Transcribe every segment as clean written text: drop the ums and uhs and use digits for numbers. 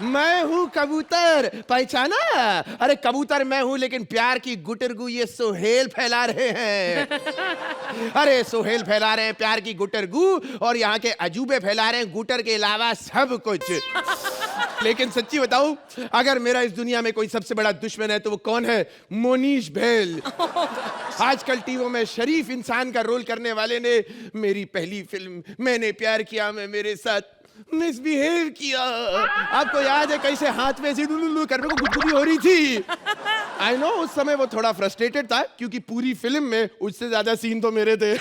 मैं हूँ कबूतर, पहचाना? अरे कबूतर मैं हूँ, लेकिन प्यार की गुटरगू ये सोहेल फैला रहे हैं। अरे सोहेल फैला रहे हैं प्यार की गुटरगू, और यहाँ के अजूबे फैला रहे हैं गुटर के अलावा सब कुछ। लेकिन सच्ची बताऊं, अगर मेरा इस दुनिया में कोई सबसे बड़ा दुश्मन है तो वो कौन है? मोनीश बैल। आजकल टीवी में शरीफ इंसान का रोल करने वाले ने मेरी पहली फिल्म मैंने प्यार किया में मेरे साथ मिसबिहेव किया। आपको याद है कैसे हाथ में ऐसे करने को गुदगुदी हो रही थी? आई नो उस समय वो थोड़ा फ्रस्ट्रेटेड था क्योंकि पूरी फिल्म में उससे ज्यादा सीन तो मेरे थे।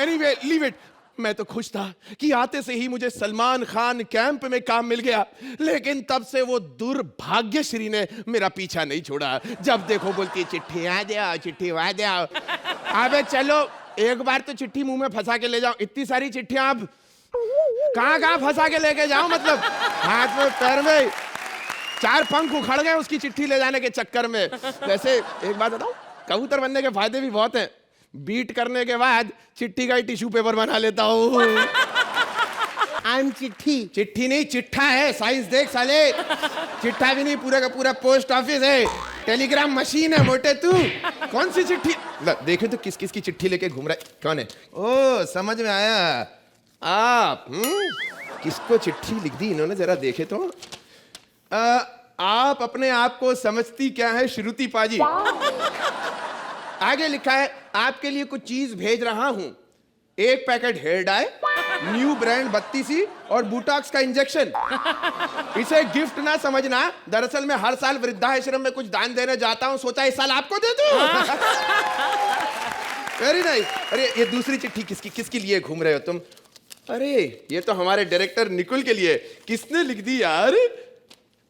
Anyway leave it. मैं तो खुश था कि आते से ही मुझे सलमान खान कैंप में काम मिल गया, लेकिन तब से वो दुर्भाग्यश्री ने मेरा पीछा नहीं छोड़ा। जब देखो बोलती है चिट्ठी आ जाओ, चिट्ठी आ जाओ। अबे चलो एक बार तो चिट्ठी मुंह में फंसा के ले जाओ। इतनी सारी चिट्ठियां आप कहाँ फंसा के लेके जाओ? मतलब हाथ में पैर में 4 पंख उखड़ गए उसकी चिट्ठी ले जाने के चक्कर में। वैसे एक बात बताऊं, कबूतर बनने के फायदे भी बहुत हैं। बीट करने के बाद चिट्ठी का ही टिश्यू पेपर बना लेता हूँ। चिट्ठी नहीं चिट्ठा है, साइज देख साले। चिट्ठा भी नहीं, पूरा का पूरा पोस्ट ऑफिस है, टेलीग्राम मशीन है मोटे तू। कौन सी चिट्ठी? देखे तो किस किस की चिट्ठी लेके घूम रहा है, कौन है? ओ समझ में आया, आप किसको चिट्ठी लिख दी इन्होंने, जरा देखे तो। आप अपने आप को समझती क्या है श्रुति पाजी? आगे लिखा है आपके लिए कुछ चीज भेज रहा हूं, 1 packet hair dye, new brand 32 और बुटॉक्स का इंजेक्शन। इसे गिफ्ट ना समझना, दरअसल मैं हर साल वृद्धाश्रम में कुछ दान देने जाता हूं, सोचा इस साल आपको दे दूं। Very nice. अरे ये दूसरी चिट्ठी किसके लिए घूम रहे हो तुम? अरे ये तो हमारे डायरेक्टर निकुल के लिए। किसने लिख दी यार?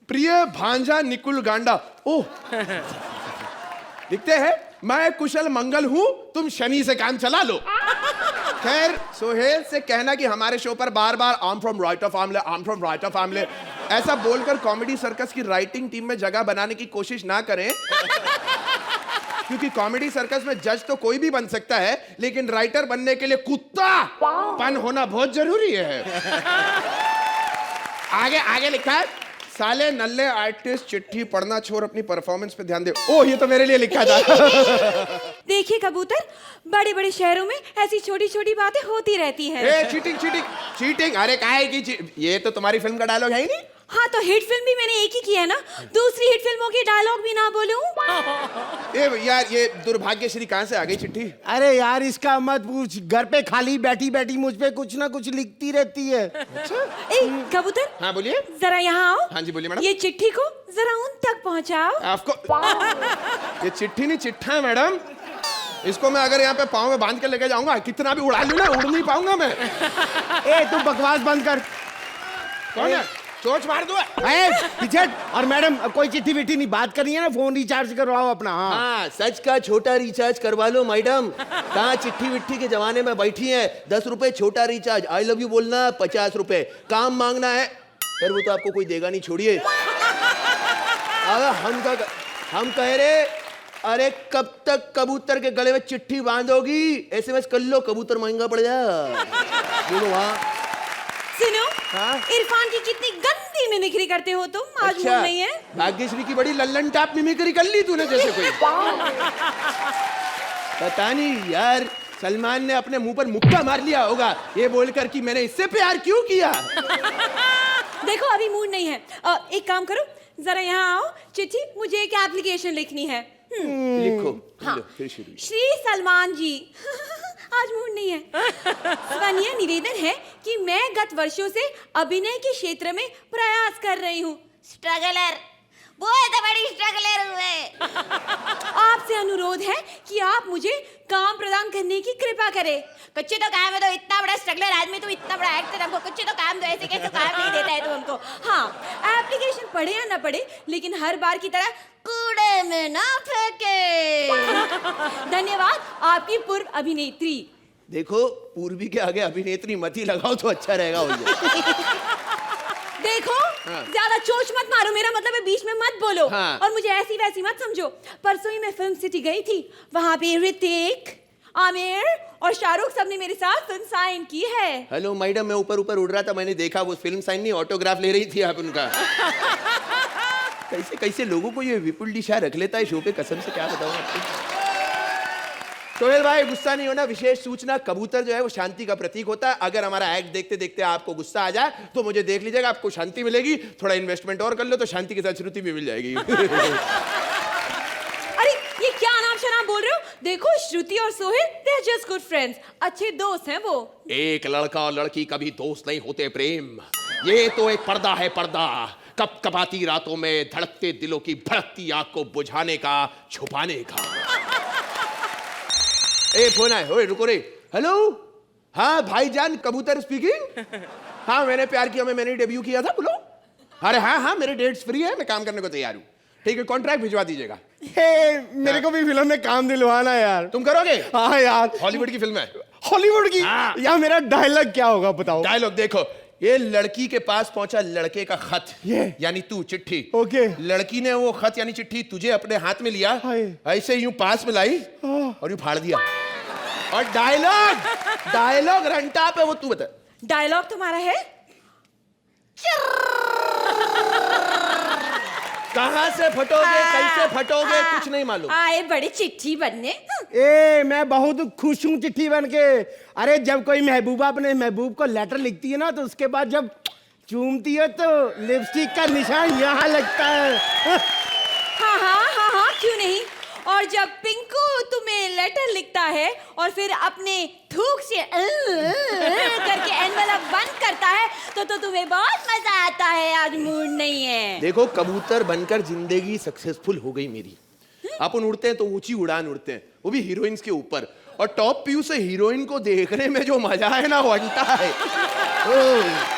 प्रिय भांजा निकुल गांडा। ओह लिखते हैं मैं कुशल मंगल हूं, तुम शनि से काम चला लो। खैर सोहेल से कहना कि हमारे शो पर बार बार आम फ्रॉम राइट ऑफ आमले, आम फ्रॉम राइट ऑफ आमले ऐसा बोलकर कॉमेडी सर्कस की राइटिंग टीम में जगह बनाने की कोशिश ना करें। क्योंकि कॉमेडी सर्कस में जज तो कोई भी बन सकता है, लेकिन राइटर बनने के लिए कुत्ता पन होना बहुत जरूरी है। आगे लिखा है साले नल्ले आर्टिस्ट चिट्ठी पढ़ना छोड़ अपनी परफॉर्मेंस पे ध्यान दे। ओह ये तो मेरे लिए लिखा था। देखिए कबूतर, बड़े बड़े शहरों में ऐसी छोटी छोटी बातें होती रहती हैं। चीटिंग अरे काहे की ये तो तुम्हारी फिल्म का डायलॉग है ही नहीं। हाँ तो हिट फिल्म भी मैंने एक ही की है ना, दूसरी हिट फिल्मों के डायलॉग भी ना बोलूं? यार ये दुर्भाग्यश्री कहाँ से आ गई चिट्ठी? अरे यार इसका मत पूछ, घर पे खाली बैठी बैठी मुझ पे कुछ ना कुछ लिखती रहती है। अच्छा? कबूतर हाँ बोलिए। जरा यहाँ आओ। हाँ जी बोलिए मैडम। ये चिट्ठी को जरा उन तक पहुँचाओ। आपको ये चिट्ठी नहीं चिट्ठा है मैडम, इसको मैं अगर यहाँ पे पाँव में बांध के लेके जाऊंगा, कितना भी उड़ा लूं ना, उड़ नहीं पाऊंगा मैं। तू बकवास बंद कर। कौन है? चोट मार दो। पीछे। और मैडम कोई चिट्ठी विट्ठी नहीं, बात करनी है ना, फोन रिचार्ज करवाओ अपना। हाँ सच का छोटा रिचार्ज करवा लो मैडम। कहाँ चिट्ठी विट्ठी के जमाने में बैठी है। 10 रुपए छोटा रिचार्ज, आई लव यू बोलना 50 रुपए, काम मांगना है यार वो तो आपको कोई देगा नहीं, छोड़िए। हम कह रहे अरे कब तक कबूतर के गले में चिट्ठी बांधोगी? SMS कर लो, कबूतर महंगा पड़ जाए। वहाँ सुनो, इरफान की कितनी गंदी मिमिक्री करते हो तुम। आज मूड नहीं है। भाग्यश्री की बड़ी लल्लन टाप मिमिक्री कर ली तूने जैसे कोई। पता नहीं यार, सलमान ने अपने मुंह पर मुक्का मार लिया होगा ये बोलकर कि मैंने इससे प्यार क्यों किया। देखो अभी मूड नहीं है। एक काम करो, जरा यहाँ आओ। चिट्ठी मुझे एक एप्लीकेशन लिखनी है। लिखो। हाँ। फिर शुरू। श्री सलमान जी, आज मूड नहीं है। स्वनीय निवेदन है कि मैं गत वर्षों से अभिनय के क्षेत्र में प्रयास कर रही हूँ। स्ट्रगलर, बहुत बड़ी स्ट्रगलर हुए। आपसे अनुरोध है कि आप मुझे काम प्रदान करने की कृपा करें। कच्चे तो काम है तो इतना बड़ा स्ट्रगलर आदमी, तो इतना बड़ा एक्टर, हमको कच्चे तो काम तो ऐसे कैसे काम नहीं देता है तो हमको। हाँ एप्लीकेशन पढ़े या ना पढ़े, लेकिन हर बार की तरह कूड़े में ना फेंके। धन्यवाद आपकी पूर्व अभिनेत्री। देखो पूर्वी के आगे अभिनेत्री मत ही लगाओ तो अच्छा रहेगा। देखो ज्यादा चोच मत मारो, मेरा मतलब है बीच में मत बोलो। और मुझे ऐसी वैसी मत समझो। परसों ही मैं फिल्म सिटी गई थी, वहां पे ऋतिक आमिर और शाहरुख सब ने मेरे साथ फिल्म साइन की है। हेलो मैडम, मैं ऊपर ऊपर उड़ रहा था, मैंने देखा वो फिल्म साइन नहीं, ऑटोग्राफ ले रही थी आप उनका। कैसे कैसे लोगों को ये विपुल डी शाह रख लेता है शो पे, कसम से क्या बताऊं आपको। सोहेल भाई गुस्सा नहीं होना, विशेष सूचना, कबूतर जो है वो शांति का प्रतीक होता है। अगर हमारा एक्ट देखते देखते आपको गुस्सा आ जाए तो मुझे देख लीजिएगा, आपको शांति मिलेगी। थोड़ा इन्वेस्टमेंट और कर लो तो शांति के साथ श्रुति भी मिल जाएगी। अरे ये क्या नाम शनाम बोल रहे हो? देखो श्रुति और Sohail they are just good friends, अच्छे दोस्त हैं वो। एक लड़का और लड़की कभी दोस्त नहीं होते प्रेम, ये तो एक पर्दा है, पर्दा। कप कपाती रातों में धड़कते दिलों की भड़कती आग को बुझाने का, छुपाने का। ए फोन आए, ओए रुको रे। हेलो, हाँ भाईजान कबूतर स्पीकिंग। हाँ मैंने प्यार किया में मैंने डेब्यू किया था, बोलो। अरे हाँ हाँ मेरे डेट्स फ्री है, मैं काम करने को तैयार हूँ। ठीक है, कॉन्ट्रैक्ट भिजवा दीजिएगा। मेरे को भी फिल्म में काम दिलवाना यार। तुम करोगे? हाँ यार। हॉलीवुड की फिल्म है। हॉलीवुड की? हाँ। यार मेरा डायलॉग क्या होगा बताओ। डायलॉग देखो, ये लड़की के पास पहुंचा लड़के का खत, ये यानी तू, चिट्ठी। ओके। लड़की ने वो खत यानी चिट्ठी तुझे अपने हाथ में लिया, ऐसे यूं पास में लाई और यूं फाड़ दिया। और डायलॉग रंटा पे वो तू बता। डायलॉग तुम्हारा है? कहां से फटोगे, कैसे फटोगे, कुछ नहीं मालूम। आए बड़ी चिट्ठी बनने। ए मैं बहुत खुश हूँ चिट्ठी बन के। अरे जब कोई महबूबा अपने महबूब को लेटर लिखती है ना, तो उसके बाद जब चूमती है तो लिपस्टिक का निशान यहाँ लगता है। हाँ हाँ हाँ हाँ, क्यों नहीं। और जब पिंकू तुम्हें लेटर लिखता है और फिर अपने थूक से करके एनवेलप बंद करता है तो तुम्हें बहुत मजा आता है। आज मूड नहीं है। देखो कबूतर बनकर जिंदगी सक्सेसफुल हो गई मेरी। अपन उड़ते हैं तो ऊंची उड़ान उड़ते हैं, वो भी हीरोइंस के ऊपर। और टॉप व्यू से हीरोइन को देखने में जो मजा है ना, वो अंटा है।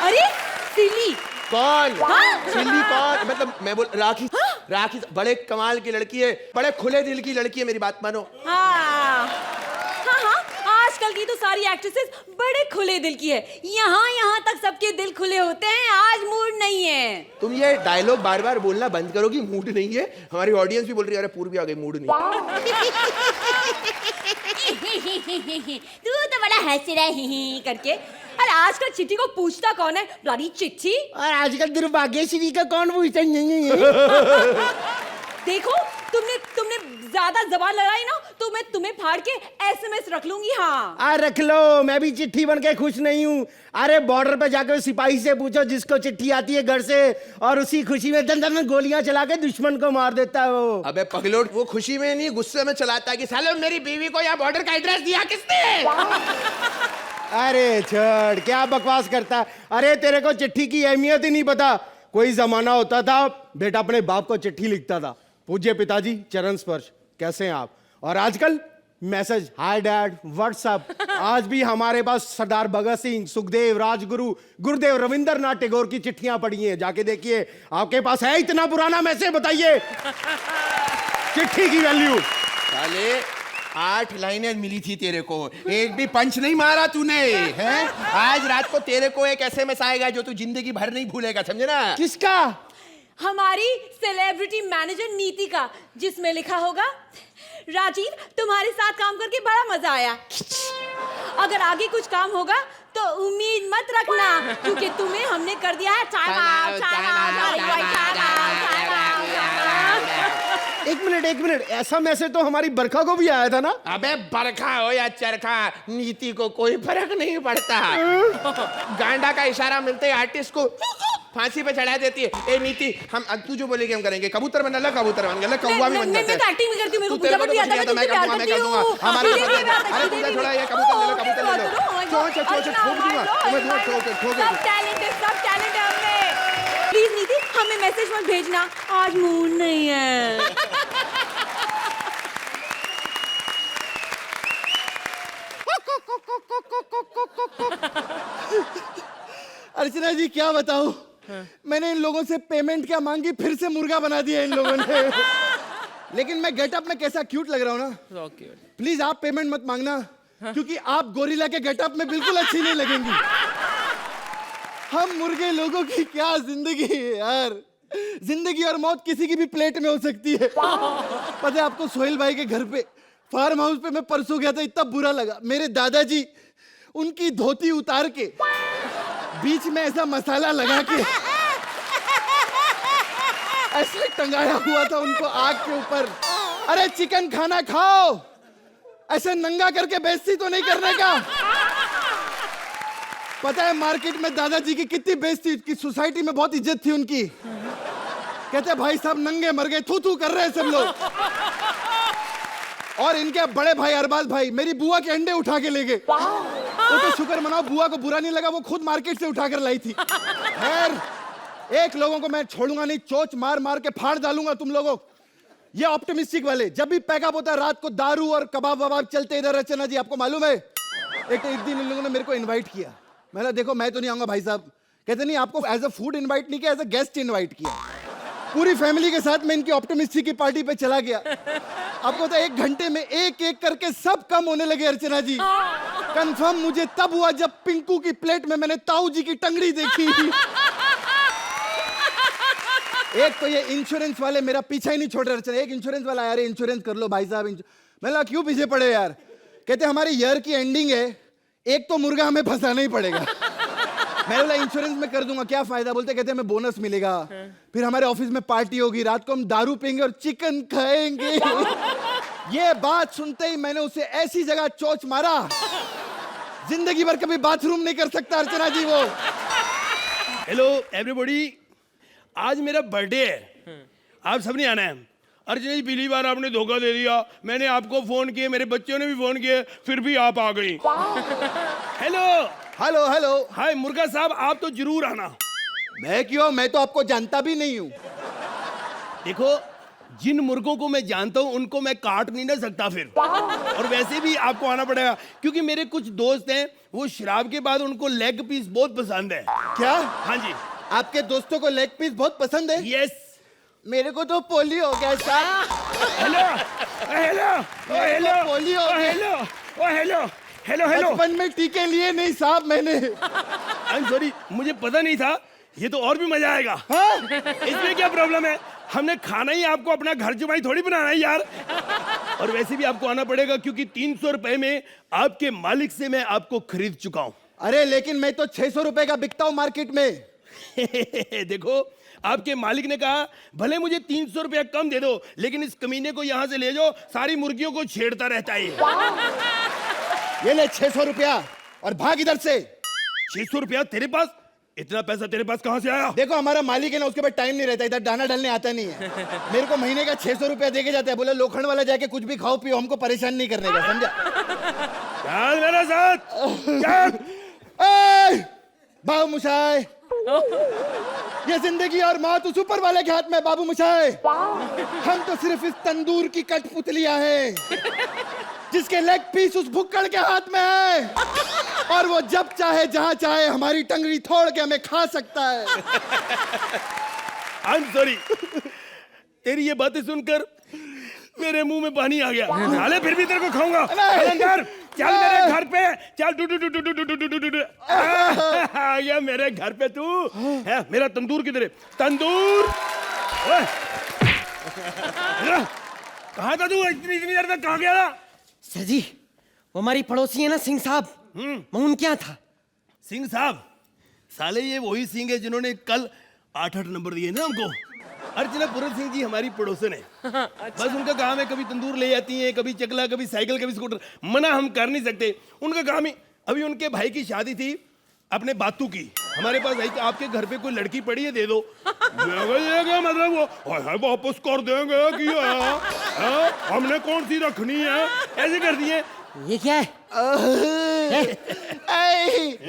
अरे सिली कौन? हाँ? सिल्ली कौन? मतलब मैं बोल राखी। हाँ? राखी बड़े कमाल की लड़की है, बड़े खुले दिल की लड़की है, मेरी बात मानो। हाँ हाँ हाँ, आजकल की तो सारी एक्ट्रेसेस बड़े खुले दिल की है। यहाँ तक सबके दिल खुले होते हैं। आज मूड नहीं है। तुम ये डायलॉग बार बार बोलना बंद करोगी? मूड नहीं है, हमारी ऑडियंस भी बोल रही है अरे पूर्वी आ गई, मूड नहीं तू तो बड़ा हंस रहा है करके। अरे आजकल चिट्ठी को पूछता कौन है? ब्लडी चिट्ठी। और आजकल दुर्भाग्यश्री का कौन पूछता है? देखो तुमने ज्यादा जबान लगाई ना तो मैं तुम्हें फाड़ के एसएमएस रख लूंगी। हाँ रख लो, मैं भी चिट्ठी बन के खुश नहीं हूँ। अरे बॉर्डर पे जाकर सिपाही से पूछो जिसको चिट्ठी आती है घर से, और उसी खुशी में दन दन गोलियां चला के दुश्मन को मार देता है वो। अबे पगलोट, वो खुशी में नहीं गुस्से में चलाता है कि सालो मेरी बीवी को यहाँ बॉर्डर का एड्रेस दिया किसने? अरे छोड़, क्या बकवास करता है। अरे तेरे को चिट्ठी की अहमियत ही नहीं पता। कोई जमाना होता था बेटा अपने बाप को चिट्ठी लिखता था, पूज्य पिताजी चरण स्पर्श कैसे हैं आप। और आजकल मैसेज, हाय डैड, व्हाट्सएप। आज भी हमारे पास सरदार भगत सिंह, सुखदेव, राजगुरु, गुरुदेव रविंद्रनाथ टैगोर की चिट्ठियां पड़ी हैं। जाके देखिए, आपके पास है इतना पुराना मैसेज? बताइए चिट्ठी की वैल्यू। साले 8 लाइनें मिली थी तेरे को, एक भी पंच नहीं मारा तूने, हैं? आज रात को तेरे को एक एसएमएस आएगा जो तू जिंदगी भर नहीं भूलेगा, समझे ना? किसका? हमारी सेलिब्रिटी मैनेजर नीति का, जिसमें लिखा होगा, राजीव तुम्हारे साथ काम करके बड़ा मजा आया। अगर आगे कुछ काम होगा तो उम्मीद मत रखना, क्योंकि तुम्हें हमने कर दिया है एक मिनट, ऐसा मैसेज तो हमारी बरखा को भी आया था ना? अबे बरखा हो या चरखा, नीति को कोई फर्क नहीं पड़ता। गांडा का इशारा मिलते आर्टिस्ट को फांसी पे चढ़ा देती है। ए नीति, हम तू जो बोलेगी हम करेंगे। कबूतर बनना, ला कबूतर बन गया, कौवा भी बन जाता है। मैं तो एक्टिंग भी करती हूं, मेरे को तेरे पूजा भी आता है, मैं कर दूंगा। हमारे अरे पूजा छोड़ा, ये कबूतर ले लो, कबूतर ले लो। ठोक दूंगा तुम्हें, ठोक। सब टैलेंट है हमने। प्लीज नीति, हमें मैसेज मत भेजना, आज मूड नहीं है। अर्चना जी क्या बताऊं, मैंने इन लोगों से पेमेंट क्या मांगी, फिर से मुर्गा बना दिया इन लोगों ने। लेकिन मैं गेटअप में कैसा क्यूट लग रहा हूं ना। प्लीज आप पेमेंट मत मांगना, क्योंकि आप गोरिल्ला के गेटअप में बिल्कुल अच्छी नहीं लगेंगी। हम मुर्गे लोगों की क्या जिंदगी है यार। जिंदगी और मौत किसी की भी प्लेट में हो सकती है। पता है आपको, सोहेल भाई के घर पे फार्म हाउस पे मैं परसों गया था, इतना बुरा लगा। मेरे दादाजी उनकी धोती उतार के बीच में ऐसा मसाला लगा के ऐसे टंगाया हुआ था उनको आग के ऊपर। अरे चिकन खाना खाओ, ऐसे नंगा करके बेइज्जती तो नहीं करने का। पता है मार्केट में दादाजी की कितनी बेइज्जती की, सोसाइटी में बहुत इज्जत थी उनकी। कहते भाई साहब नंगे मर गए, थू थू कर रहे हैं सब लोग। और इनके बड़े भाई अरबाज भाई मेरी बुआ के अंडे उठा के ले गए। वो तो शुक्र मनाओ बुआ को बुरा नहीं लगा, वो खुद मार्केट से उठा कर लाई थी। खैर एक लोगों को मैं छोड़ूंगा नहीं, चोच मार मार के फाड़ डालूंगा तुम लोगों। ये ऑप्टिमिस्टिक वाले, जब भी पैकअप होता है रात को दारू और कबाब वबाब चलते इधर रचना जी, आपको मालूम है। एक दिन इन लोगों ने मेरे को इनवाइट किया, मैंने देखो मैं तो नहीं आऊंगा भाई साहब। कहते नहीं आपको एज अ फूड इनवाइट नहीं किया, एज अ गेस्ट इनवाइट किया। पूरी फैमिली के साथ मैं इनकी ऑप्टिमिस्टिक की पार्टी पे चला गया। आपको पता है 1 घंटे में एक एक करके सब कम होने लगे अर्चना जी। कंफर्म मुझे तब हुआ जब पिंकू की प्लेट में मैंने ताऊ जी की टंगड़ी देखी। एक तो ये इंश्योरेंस वाले मेरा पीछा ही नहीं छोड़ रहे अर्चना। एक इंश्योरेंस वाला यार इंश्योरेंस कर लो भाई साहब। मैंने कहा क्यों पीछे पड़े यार? कहते हमारी ईयर की एंडिंग है, एक तो मुर्गा हमें फंसाना ही पड़ेगा। मैं बोला इंश्योरेंस में कर दूंगा, क्या फायदा? बोलते कहते हमें बोनस मिलेगा, फिर हमारे ऑफिस में पार्टी होगी, रात को हम दारू पीएंगे और चिकन खाएंगे। ये बात सुनते ही मैंने उसे ऐसी जगह चोच मारा, जिंदगी भर कभी बाथरूम नहीं कर सकता अर्चना जी वो। हेलो एवरीबॉडी, आज मेरा बर्थडे है, आप सब नहीं आना है। अर्चना जी पहली बार आपने धोखा दे दिया, मैंने आपको फोन किए, मेरे बच्चों ने भी फोन किए, फिर भी आप आ गई। Hello hello hello. हाय मुर्गा साहब, आप तो जरूर आना। मैं क्यों? मैं तो आपको जानता भी नहीं हूँ। देखो जिन मुर्गों को मैं जानता हूँ उनको मैं काट नहीं ना सकता फिर, और वैसे भी आपको आना पड़ेगा क्योंकि मेरे कुछ दोस्त हैं, वो शराब के बाद उनको लेग पीस बहुत पसंद है। क्या? हाँ जी। आपके दोस्तों को लेग पीस बहुत पसंद है? यस। मेरे को तो पोलियो हो गया साहब। हेलो हेलो हेलो पोलियो हो गया। Hello hello hello hello. बचपन में टीके लिए नहीं साहब मैंने। आई एम सॉरी, मुझे पता नहीं था, ये तो और भी मजा आएगा। हाँ? इसमें क्या प्रॉब्लम है? हमने खाना ही आपको अपना घर जुमाई थोड़ी बनाना है यार। और वैसे भी आपको आना पड़ेगा क्योंकि 300 रुपए में आपके मालिक से मैं आपको खरीद चुका हूँ। अरे लेकिन मैं तो 600 रुपए का बिकता हूँ मार्केट में। देखो आपके मालिक ने कहा भले मुझे 300 रुपया कम दे दो, लेकिन इस कमीने को यहाँ से ले जाओ, सारी मुर्गियों को छेड़ता रहता है। ये ले 600 रुपया और भाग इधर से। 600 रुपया तेरे पास? इतना पैसा तेरे पास कहाँ से आया? देखो हमारा मालिक है ना, उसके पास टाइम नहीं रहता, इधर दाना डालने आता नहीं है। मेरे को महीने का 600 रुपया दे के जाता है, बोले लोखंड वाला जाके कुछ भी खाओ पियो, हमको परेशान नहीं करने का, समझा? चल मेरे साथ चल। बाबू मुशाय, ये जिंदगी और मौत उस ऊपर वाले के हाथ में बाबू मुशाय। हम तो सिर्फ इस तंदूर की कठपुतलियां हैं जिसके लेग पीस उस भुक्कड़ के हाथ में है, और वो जब चाहे जहां चाहे हमारी टंगड़ी तोड़ के हमें खा सकता है। आई एम सॉरी, तेरी ये बातें सुनकर मेरे मुंह में पानी आ गया। साले फिर भी तेरे को खाऊंगा। चल अंदर, चल मेरे घर पे, चल टू आ गया मेरे घर पे तू। है मेरा तंदूर किधर है? तंदूर ओए, कहाँ था तू? इतनी देर तक कहाँ गया था? सर जी वो हमारी पड़ोसी है ना सिंह साहब, मैं उनके यहाँ था। सिंह साहब? साले ये वही सिंह है जिन्होंने कल 8-8 नंबर दिए ना हमको। अर्चना पूरन सिंह जी हमारी पड़ोसन है। बस उनका काम है, कभी तंदूर ले जाती हैं, कभी चकला, कभी साइकिल, कभी स्कूटर। मना हम कर नहीं सकते, उनका काम ही। अभी उनके भाई की शादी थी अपने बातू की, हमारे पास आई कि आपके घर पे कोई लड़की पड़ी है, दे दो। ये क्या मतलब? वो वापस कर देंगे कि हमने कौन सी रखनी है, ऐसे कर दिए। ये क्या है?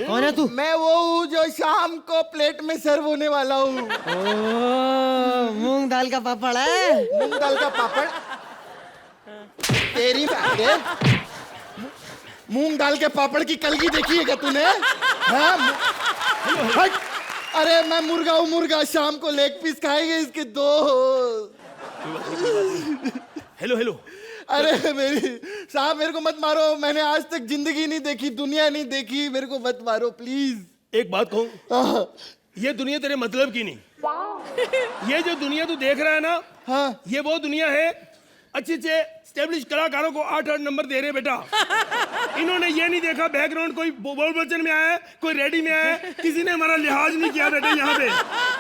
कौन है तू? मैं वो हूँ जो शाम को प्लेट में सर्व होने वाला हूँ। मूंग दाल का पापड़ है। मूंग दाल का पापड़? तेरी मूंग दाल के पापड़ की कलगी देखी है क्या तूने? हाँ? हट! अरे मैं मुर्गा हूँ, मुर्गा। शाम को लेग पीस खाएंगे इसके दो। Hello hello. अरे मेरी साहब मेरे को मत मारो, मैंने आज तक जिंदगी नहीं देखी, दुनिया नहीं देखी, मेरे को मत मारो प्लीज। एक बात कहूँ, ये दुनिया तेरे मतलब की नहीं। ये जो दुनिया तू देख रहा है ना, हाँ, ये वो दुनिया है अच्छे अच्छे स्टेब्लिश कलाकारों को 8-8 नंबर दे रहे बेटा। इन्होंने ये नहीं देखा बैकग्राउंड कोई बोल बच्चन में आया है, कोई रेडी में आया है, किसी ने हमारा लिहाज नहीं किया बेटा यहाँ पे।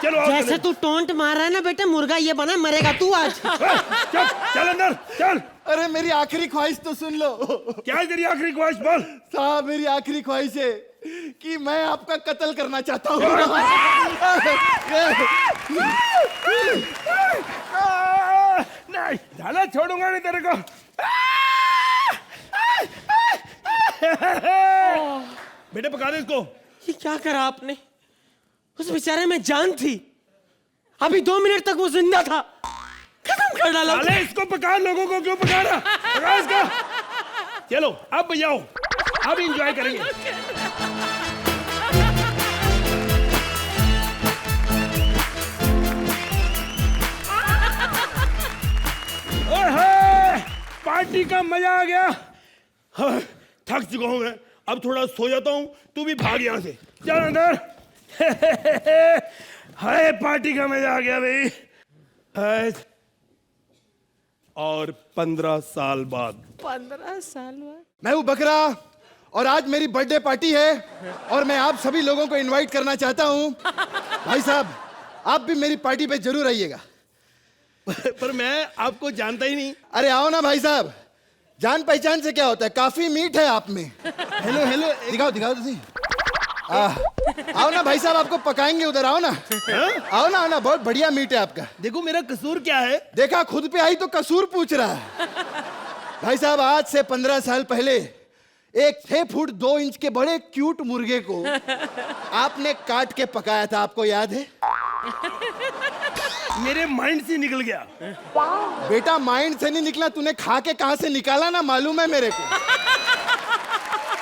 चलो आओ जैसे तू टोंट मार रहा है ना बेटा, मुर्गा ये बना मरेगा तू आज। चल चल अंदर चल। अरे मेरी आखिरी ख्वाहिश तो सुन लो। क्या है तेरी आखिरी ख्वाहिश बोल। साहब मेरी आखिरी ख्वाहिश है कि मैं आपका कत्ल करना चाहता हूँ। नहीं झाला छोड़ूंगा नहीं तेरे को। बेटे पका दे इसको। ये क्या करा आपने? उस बेचारे में जान थी, अभी 2 मिनट तक वो जिंदा था, खत्म कर डाला। साले इसको पका, लोगों को क्यों पका रहा? पका इसको। चलो अब भैया आओ, अब एंजॉय करेंगे। ओहे, पार्टी का मजा आ गया। हाँ, थक चुका हूं मैं, अब थोड़ा सो जाता हूं। तू भी भाग यहां से, चल अंदर। हाय पार्टी का मजा आ गया भाई। हाय। और 15 साल बाद 15 साल बाद मैं हूँ बकरा और आज मेरी बर्थडे पार्टी है और मैं आप सभी लोगों को इनवाइट करना चाहता हूँ। भाई साहब आप भी मेरी पार्टी पे जरूर आइएगा। पर मैं आपको जानता ही नहीं। अरे आओ ना भाई साहब, जान पहचान से क्या होता है, काफी मीठ है आप में। हेलो हेलो दिखाओ दिखाओ तुसी। आओ ना भाई साहब, आपको पकाएंगे उधर। आओ ना, आओ ना, बहुत बढ़िया मीट है आपका। देखो मेरा कसूर क्या है। देखा खुद पे आई तो कसूर पूछ रहा है। भाई साहब आज से 15 साल पहले एक 6 फुट 2 इंच के बड़े क्यूट मुर्गे को आपने काट के पकाया था, आपको याद है? मेरे माइंड से निकल गया। बेटा माइंड से नहीं निकला, तूने खा के कहां से निकाला ना मालूम है मेरे को।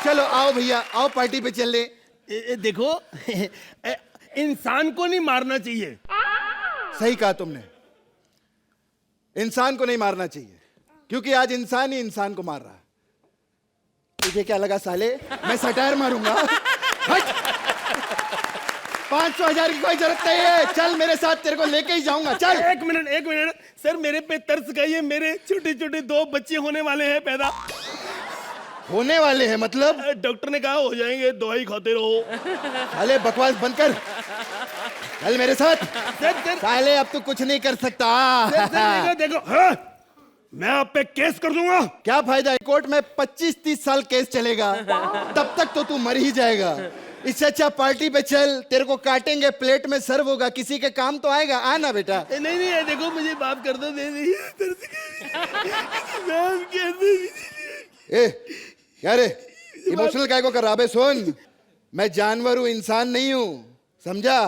चलो आओ भैया, आओ पार्टी पे चल ले। देखो इंसान को नहीं मारना चाहिए। सही कहा तुमने, इंसान को नहीं मारना चाहिए, क्योंकि आज इंसान ही इंसान को मार रहा है। तुझे क्या लगा साले मैं सटायर मारूंगा? हट। 500,000 की कोई जरूरत नहीं है, चल मेरे साथ, तेरे को लेके ही जाऊंगा। चल। एक मिनट सर, मेरे पे तरस खाइए। मेरे छोटे छोटे 2 बच्चे होने वाले हैं पैदा। होने वाले हैं मतलब? डॉक्टर ने कहा हो जाएंगे, दवाई खाते रहो। साले बकवास बंद कर, चल मेरे साथ। सर साले अब तू कुछ नहीं कर सकता। देखो हाँ, मैं आप पे केस कर दूंगा। क्या फायदा, कोर्ट में 25-30 साल केस चलेगा, तब तक तो तू मर ही जाएगा। इससे अच्छा पार्टी पे चल, तेरे को काटेंगे, प्लेट में सर्व होगा, किसी के काम तो आएगा। आना बेटा। नहीं देखो मुझे माफ कर दो। ए क्या रे, इमोशनल काय को कर रहा? बे सुन, मैं जानवर हूं, इंसान नहीं हूं, समझा?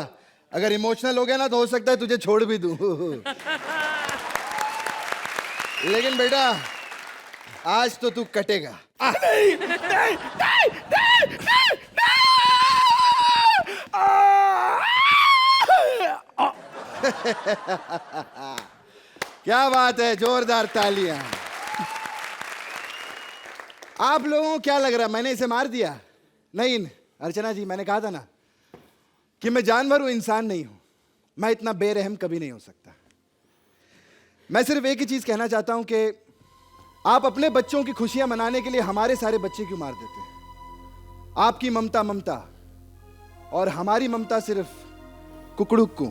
अगर इमोशनल हो गया ना तो हो सकता है तुझे छोड़ भी दूं। लेकिन बेटा आज तो तू कटेगा। क्या बात है, जोरदार तालियां। आप लोगों को क्या लग रहा है मैंने इसे मार दिया? नहीं अर्चना जी, मैंने कहा था ना कि मैं जानवर हूं, इंसान नहीं हूं। मैं इतना बेरहम कभी नहीं हो सकता। मैं सिर्फ एक ही चीज कहना चाहता हूं कि आप अपने बच्चों की खुशियां मनाने के लिए हमारे सारे बच्चे क्यों मार देते हैं? आपकी ममता और हमारी ममता सिर्फ कुकड़ुक को।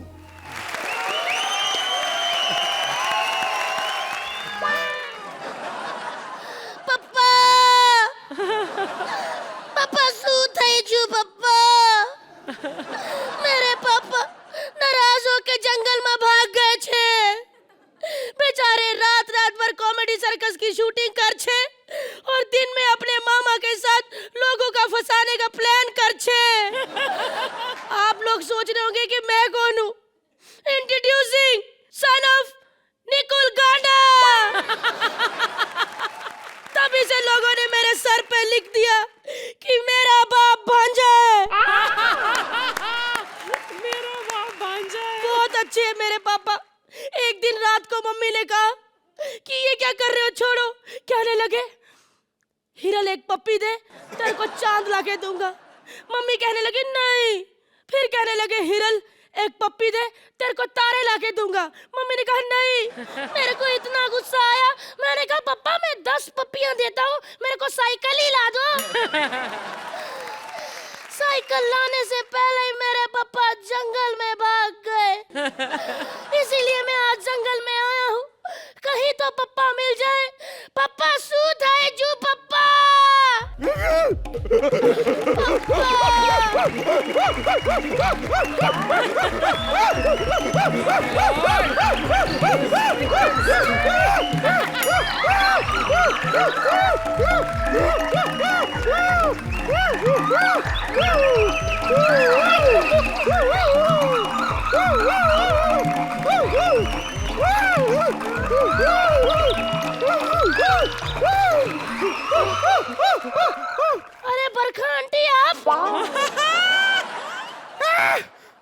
पापा શું થઈ ગયું પપ્પા? मेरे पापा नाराज होके जंगल में भाग गए छे। बेचारे रात भर कॉमेडी सर्कस की शूटिंग कर छे और दिन में अपने मामा के साथ लोगों का फंसाने का प्लान कर छे। आप लोग सोच रहे होंगे कि मैं कौन हूँ? Introducing son of Nikul Ganda. तभी से लोगों ने मेरे सर पे लिख दिया कि मेरा बाप भांजा है। मेरा बाप भांजा है। बहुत अच्छे है मेरे पापा। एक दिन रात को मम्मी ने कहा कि ये क्या कर रहे हो, छोड़ो। कहने लगे हिरल एक पप्पी दे, तेरे को चांद लाके दूंगा। मम्मी कहने लगी नहीं। फिर कहने लगे हिरल एक पप्पी दे, तेरे को तारे लाके दूंगा। मम्मी ने कहा नहीं। मेरे को इतना गुस्सा आया, मैंने कहा पापा मैं 10 पप्पियां देता हूँ, मेरे को साइकिल ही ला दो। साइकिल लाने से पहले ही मेरे पापा जंगल में भाग गए। इसीलिए मैं आज जंगल में आया हूँ, कहीं तो पप्पा मिल जाए। पप्पा सूत है जू पप्पा। अरे बरखा आंटी आप?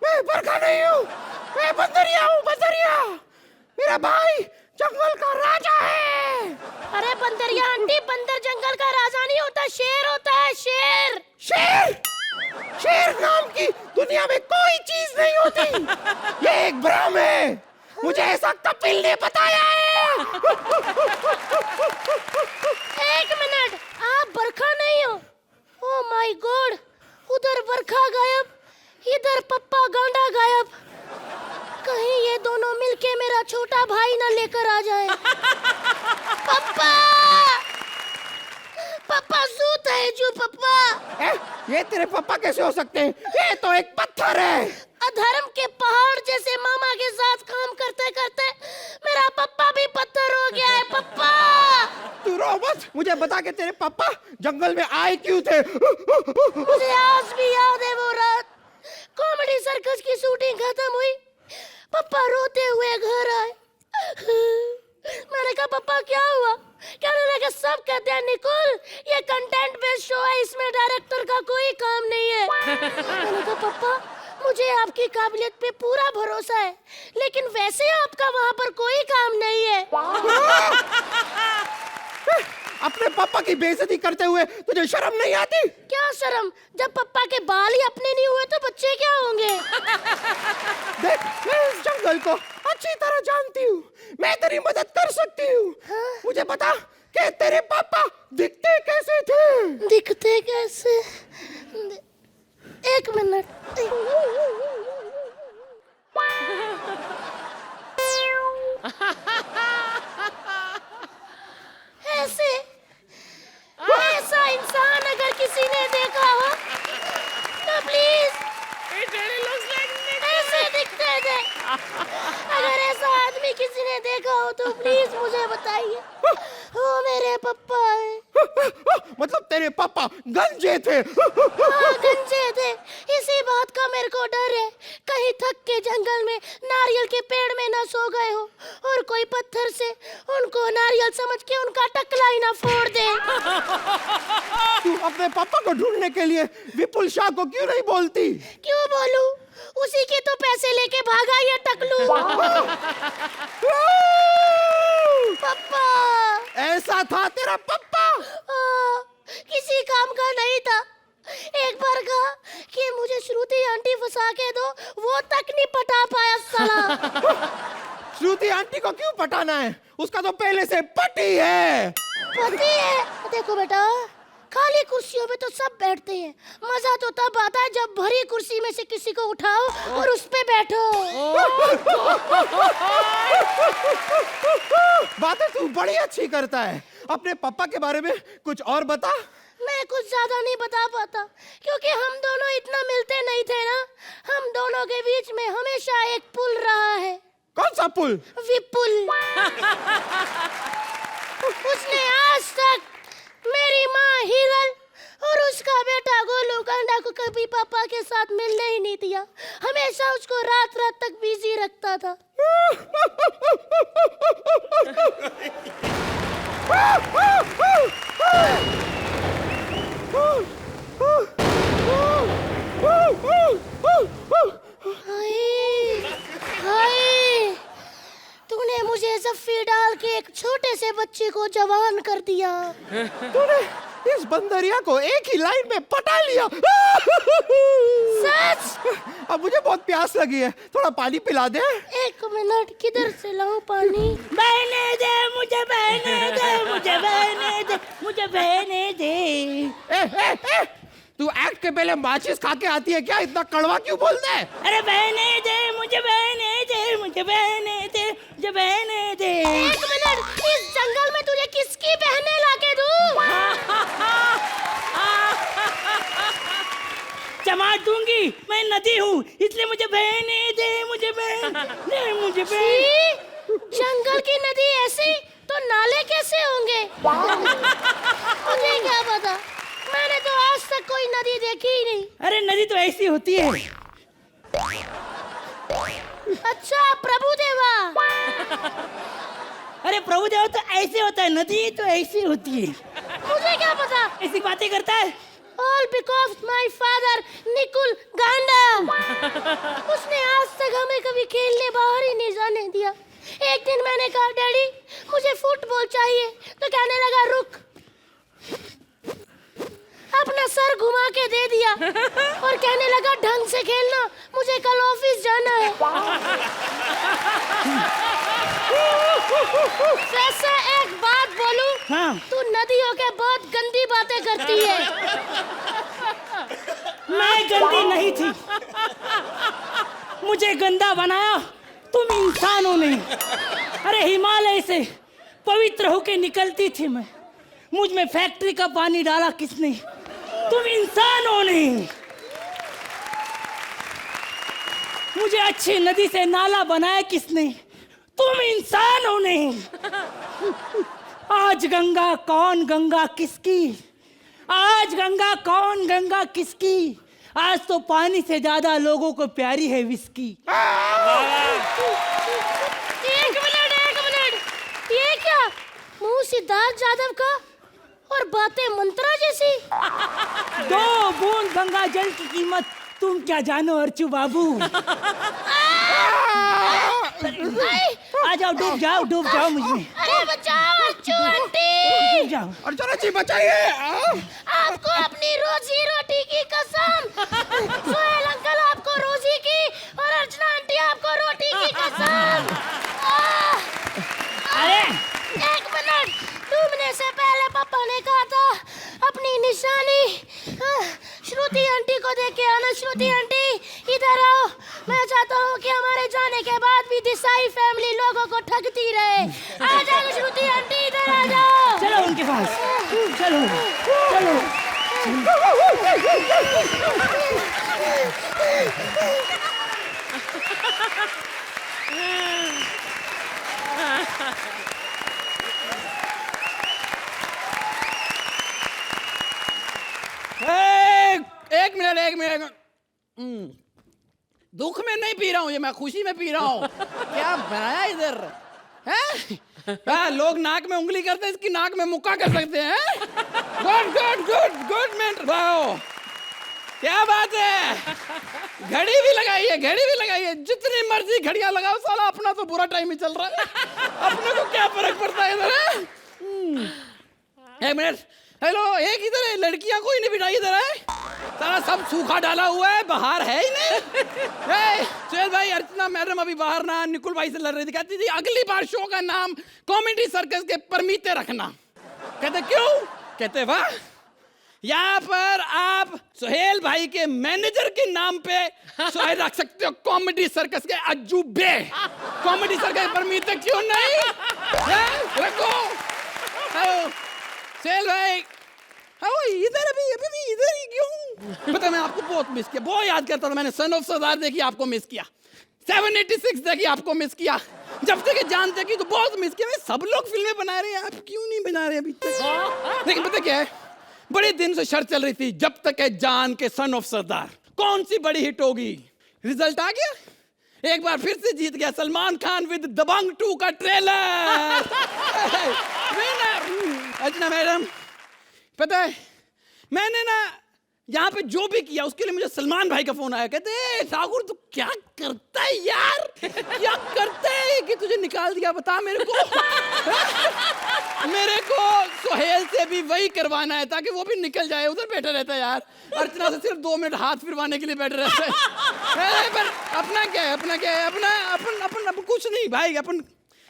मैं बरखा नहीं हूँ, मैं बंदरिया हूँ, बंदरिया। मेरा भाई जंगल का राजा है। अरे बंदरिया आंटी, बंदर जंगल का राजा नहीं होता, शेर होता है, शेर। शेर? शेर नाम की दुनिया में कोई चीज नहीं होती। ये एक भ्रम है, मुझे ऐसा कपिल ने बताया है। एक मिनट, आप बरखा नहीं हो? ओ माय गॉड, उधर बरखा गायब, इधर पप्पा गांडा गायब। कहीं ये दोनों मिलके मेरा छोटा भाई ना लेकर आ जाए। पप्पा, पप्पा सूत है जो पप्पा। ये तेरे पापा कैसे हो सकते हैं? ये तो एक पत्थर है। अधर्म के पहाड़ जैसे मामा के साथ काम करते करते मेरा पप्पा भी पत्थर हो गया है। पप्पा तू रो मत, मुझे बता के तेरे पापा जंगल में आए क्यों थे? मुझे आज भी याद है वो रात, कॉमेडी सर्कस की शूटिंग खत्म हुई, पप्पा रोते हुए घर आए। मैंने कहा पप्पा क्या हुआ? कहने लगे सब कहते हैं निकोल ये कंटेंट बेस्ड शो है, इसमें डायरेक्टर का कोई काम नहीं है। मैंने कहा पप्पा मुझे आपकी काबिलियत पे पूरा भरोसा है, लेकिन वैसे आपका वहाँ पर कोई काम नहीं है। अपने पापा की बेइज्जती करते हुए तुझे शर्म नहीं आती? क्या शर्म? जब पप्पा के बाल ही अपने नहीं हुए तो बच्चे क्या होंगे? देख, मैं इस जंगल को अच्छी तरह जानती हूँ, मैं तेरी मदद कर सकती हूँ। मुझे बता कि तेरे पापा दिखते कैसे थे? दिखते कैसे? एक मिनट। ऐसे ऐसा इंसान अगर किसी ने देखा हो तो प्लीज ऐसे दिखते थे। अगर ऐसा आदमी किसी ने देखा हो तो प्लीज मुझे बताइए। वो मेरे पापा है। मतलब तेरे पापा गंजे थे? हाँ गंजे थे। इसी बात का मेरे को डर है, कहीं थक के जंगल में नारियल के पेड़ में ना सो गए हो और कोई पत्थर से उनको नारियल समझ के उनका टकला ही ना फोड़ दे। तू अपने पापा को ढूंढने के लिए विपुल शाह को क्यों नहीं बोलती? क्यों बोलूं? उसी के तो पैसे लेके भागा ये टकलू। पापा ऐसा था तेरा पापा? किसी काम का नहीं था। एक बार कहा कि मुझे श्रुति आंटी फंसा के दो, वो तक नहीं पटा पाया साला। श्रुति आंटी को क्यों पटाना है? उसका तो पहले से पति है। पति है? देखो बेटा, खाली कुर्सियों पे तो सब बैठते हैं, मजा तो तब आता है जब भरी कुर्सी में से किसी को उठाओ और उस पे बैठो। बातें तू बड़ी अच्छी करता है। अपने पापा के बारे में कुछ और बता। मैं कुछ ज्यादा नहीं बता पाता क्योंकि हम दोनों इतना मिलते नहीं थे ना। हम दोनों के बीच में हमेशा एक पुल रहा है। कौन सा पुल? विपुल। उसने आज तक मेरी माँ हीरल और उसका बेटा गोलू गांडा को कभी पापा के साथ मिलने ही नहीं दिया। हमेशा उसको रात रात तक बिजी रखता था। हाय, तूने मुझे जफ्फी डाल के एक छोटे से बच्चे को जवान कर दिया। इस बंदरिया को एक ही लाइन में पटा लिया। सच? अब मुझे बहुत प्यास लगी है, थोड़ा पानी पिला दे। 1 मिनट, किधर से लाऊं पानी? बहने दे मुझे, बहने दे मुझे, बहने दे मुझे, बहने दे। तू एक्ट के पहले माचिस खा के आती है क्या? इतना कड़वा क्यों बोलता है? अरे बहने दे मुझे, बहने दे मुझे, बहने दे मुझे, बहने दे। 1 मिनट, इस जंगल में तुझे किसकी बहनें लाके दूं? चमाट दूंगी, मैं नदी हूँ, इसलिए मुझे बहने दे मुझे, बहने मुझे, बहने। छी, जंगल की नदी ऐसी तो नाले कैसे होंगे? मुझे क्या पता, मैंने तो आज तक कोई नदी देखी ही नहीं। अरे नदी तो ऐसी होती है। अच्छा प्रभु देवा। अरे प्रभु देवा तो ऐसे होता है, नदी तो ऐसी होती है। मुझे क्या पता? ऐसी बातें करता है। All because my father Nikul गांडा। उसने आज तक हमें कभी खेलने बाहर ही नहीं जाने दिया। एक दिन मैंने कहा डैडी मुझे फुटबॉल चाहिए, तो कहने लगा रुक। अपना सर घुमा के दे दिया और कहने लगा ढंग से खेलना, मुझे कल ऑफिस जाना है। वैसे एक बात बोलूं, हाँ। तू नदियों के बहुत गंदी बातें करती है। मैं गंदी नहीं थी, मुझे गंदा बनाया तुम इंसानों ने। अरे हिमालय से पवित्र होके निकलती थी मैं, मुझ में फैक्ट्री का पानी डाला किसने? तुम इंसानों ने। मुझे अच्छी नदी से नाला बनाया किसने? तुम इंसानों ने। आज गंगा कौन, गंगा किसकी? आज गंगा कौन, गंगा किसकी? आज तो पानी से ज्यादा लोगों को प्यारी है विस्की। एक मिनट, ये क्या मुंह सिद्धार्थ यादव का और बातें मंत्रा जैसी। 2 बूंद गंगा जल की कीमत तुम क्या जानो अर्चू बाबू। आ जाओ, डूब जाओ मुझमें। अरे बचाओ अच्छू आंटी। डूब जाओ। अर्चना जी बचाइए। आपको अपनी रोजी रोटी की कसम। सोहेल अंकल आपको रोजी की और अर्चना आंटी आपको रोटी की कसम। अरे 1 मिनट, डूबने से पहले पापा ने कहा था अपनी निशानी श्रुति आंटी को दे के आना। श्रुति आंटी इधर आओ, मैं चाहता हूँ कि हमारे जाने के बाद भी देसाई फैमिली लोगों को ठगती रहे। आ जाओ श्रुति आंटी, इधर आ जाओ। चलो उनके पास, चलो चलो। एक मिनट। दुख में नहीं पी रहा हूँ ये, मैं खुशी में पी रहा हूँ। क्या बनाया इधर है? लोग नाक में उंगली करते हैं, इसकी नाक में मुक्का कर सकते हैं। गुड मैन, वाओ क्या बात है। घड़ी भी लगाई है, जितनी मर्जी घड़ियां लगाओ, साला अपना तो बुरा टाइम ही चल रहा है। अपने को क्या फर्क पड़ता है इधर? 1 मिनट, हेलो, एक इधर है, लड़कियां कोई नहीं बिठाई इधर है। सारा सब सूखा डाला हुआ है, बाहर है ही नहीं। सुहेल भाई, अर्चना मैडम अभी बाहर ना निकुल भाई से लड़ रही थी, कहती थी अगली बार शो का नाम कॉमेडी सर्कस के परमीते रखना। कहते क्यों? कहते वाह, यहाँ पर आप सुहेल भाई के मैनेजर के नाम पे सुहेल रख सकते हो कॉमेडी सर्कस के अजूबे। कॉमेडी सर्कस परमीते क्यों नहीं? रखो। सुहेल भाई इधर अभी इधर ही क्यों? पता मैं आपको बहुत मिस किया, बहुत याद करता था। मैंने सन ऑफ सरदार देखी, आपको मिस किया। 786 देखी, आपको मिस किया। जब तक जान देखी तो बहुत मिस किया। सब लोग फिल्में बना रहे हैं, आप क्यों नहीं बना रहे अभी तक? लेकिन पता क्या है, बड़े दिन से शर्त चल रही थी, जब तक है जान के सन ऑफ सरदार कौन सी बड़ी हिट होगी। रिजल्ट आ गया, एक बार फिर से जीत गया सलमान खान विद दबंग 2 का ट्रेलर। विनर। अर्चना मैडम, पता है मैंने ना यहाँ पे जो भी किया उसके लिए मुझे सलमान भाई का फोन आया, कहते ठाकुर तू क्या करता है यार, क्या करता है कि तुझे निकाल दिया, बता मेरे को। मेरे को सोहेल से भी वही करवाना है ताकि वो भी निकल जाए, उधर बैठा रहता है यार। अर्चना से सिर्फ 2 मिनट हाथ फिरवाने के लिए बैठा रहता है। पर अपना क्या है, अपना क्या है, अपना अपन कुछ नहीं भाई, अपन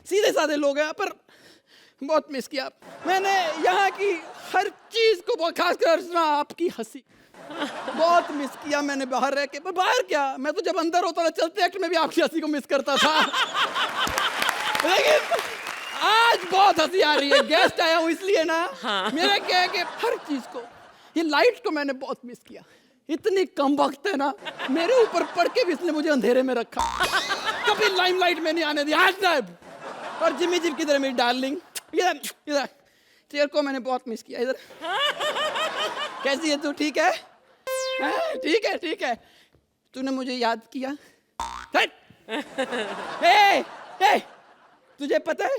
सीधे साधे लोग हैं। पर बहुत मिस किया मैंने यहाँ की हर चीज को, बहुत खासकर अर्चना आपकी हंसी बहुत मिस किया मैंने बाहर रह के। पर बाहर क्या, मैं तो जब अंदर होता था चलते एक्ट में भी आपकी हंसी को मिस करता था। लेकिन आज बहुत हंसी आ रही है, गेस्ट आया हूँ इसलिए ना। मेरा क्या है कि हर चीज को, ये लाइट को मैंने बहुत मिस किया। इतनी कम वक्त है ना, मेरे ऊपर पड़ के भी इसने मुझे अंधेरे में रखा, कभी लाइमलाइट में नहीं आने दिया। आज साहब और जिमी जिम किधर है मेरी डार्लिंग, इधर इधर। तेरे को मैंने बहुत मिस किया। इधर कैसी है तू, ठीक है? ठीक है ठीक है, तूने मुझे याद किया। ए, तुझे पता है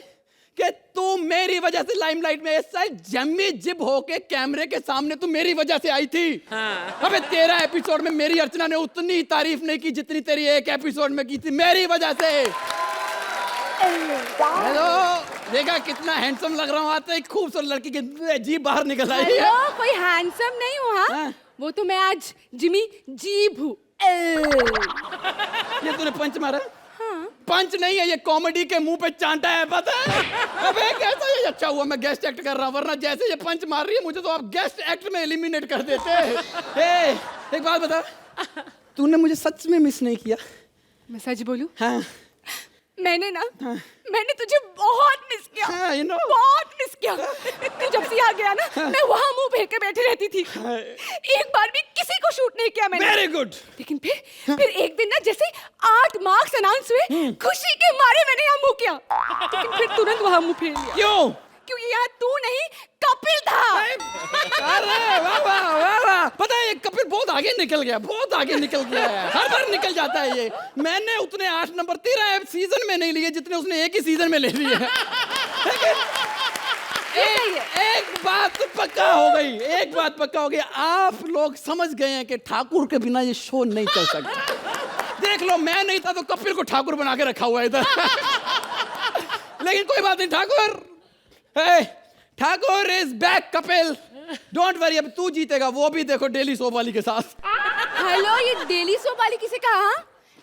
कि तू मेरी वजह से लाइमलाइट में ऐसा जम्मी जिब होके कैमरे के सामने तू मेरी वजह से आई थी। अबे 13 एपिसोड में मेरी अर्चना ने उतनी तारीफ नहीं की जितनी तेरी एक एपिसोड में की थी, मेरी वजह से। हेलो, देखा कितना हैंडसम लग रहा हूँ, आते ही खूबसूरत लड़की की जीभ बाहर निकल आई है। हेलो, कोई हैंडसम नहीं हुआ। वो तो मैं आज जिमी जीभ हूँ। ये तूने पंच मारा? हाँ। पंच नहीं है, ये कॉमेडी के मुंह पे चांटा है, पता है? अबे कैसा ये अच्छा हुआ मैं गेस्ट एक्ट कर रहा हूँ, वरना जैसे ये पंच मार रही है मुझे तो आप गेस्ट एक्ट में एलिमिनेट कर देते। एक बात बता, तूने मुझे सच में मिस नहीं किया? मैं सच बोलूं? हाँ। मैंने ना, मैंने तुझे बहुत मिस किया। हाँ, you know. बहुत मिस किया। तू जब से आ गया ना, मैं वहाँ मुंह फेर के बैठी रहती थी। एक बार भी किसी को शूट नहीं किया मैंने। Very good. लेकिन फिर एक दिन ना, जैसे 8 मार्क्स अनाउंस हुए, खुशी के मारे मैंने यहाँ मुंह किया, लेकिन फिर तुरंत वहाँ मुंह फेर लिया। क्यों? क्योंकि यहाँ तू नहीं, कपिल था। अरे वाह वाह वाह वाह, पता है ये कपिल बहुत आगे निकल गया, बहुत आगे निकल गया है, हर बार निकल जाता है ये। मैंने उतने 8 नंबर 13 सीजन में नहीं लिए जितने उसने एक ही सीजन में ले लिए। एक बात पक्का हो गई, एक बात पक्का हो गई, आप लोग समझ गए हैं कि ठाकुर के बिना ये शो नहीं चल सकता। देख लो, मैं नहीं था तो कपिल को ठाकुर बना के रखा हुआ है इधर। लेकिन कोई बात नहीं, Thakur is back. Kapil don't worry, अब तू जीतेगा, वो भी देखो डेली सोप वाली के साथ। हेलो, ये डेली सोप वाली किसे कहा?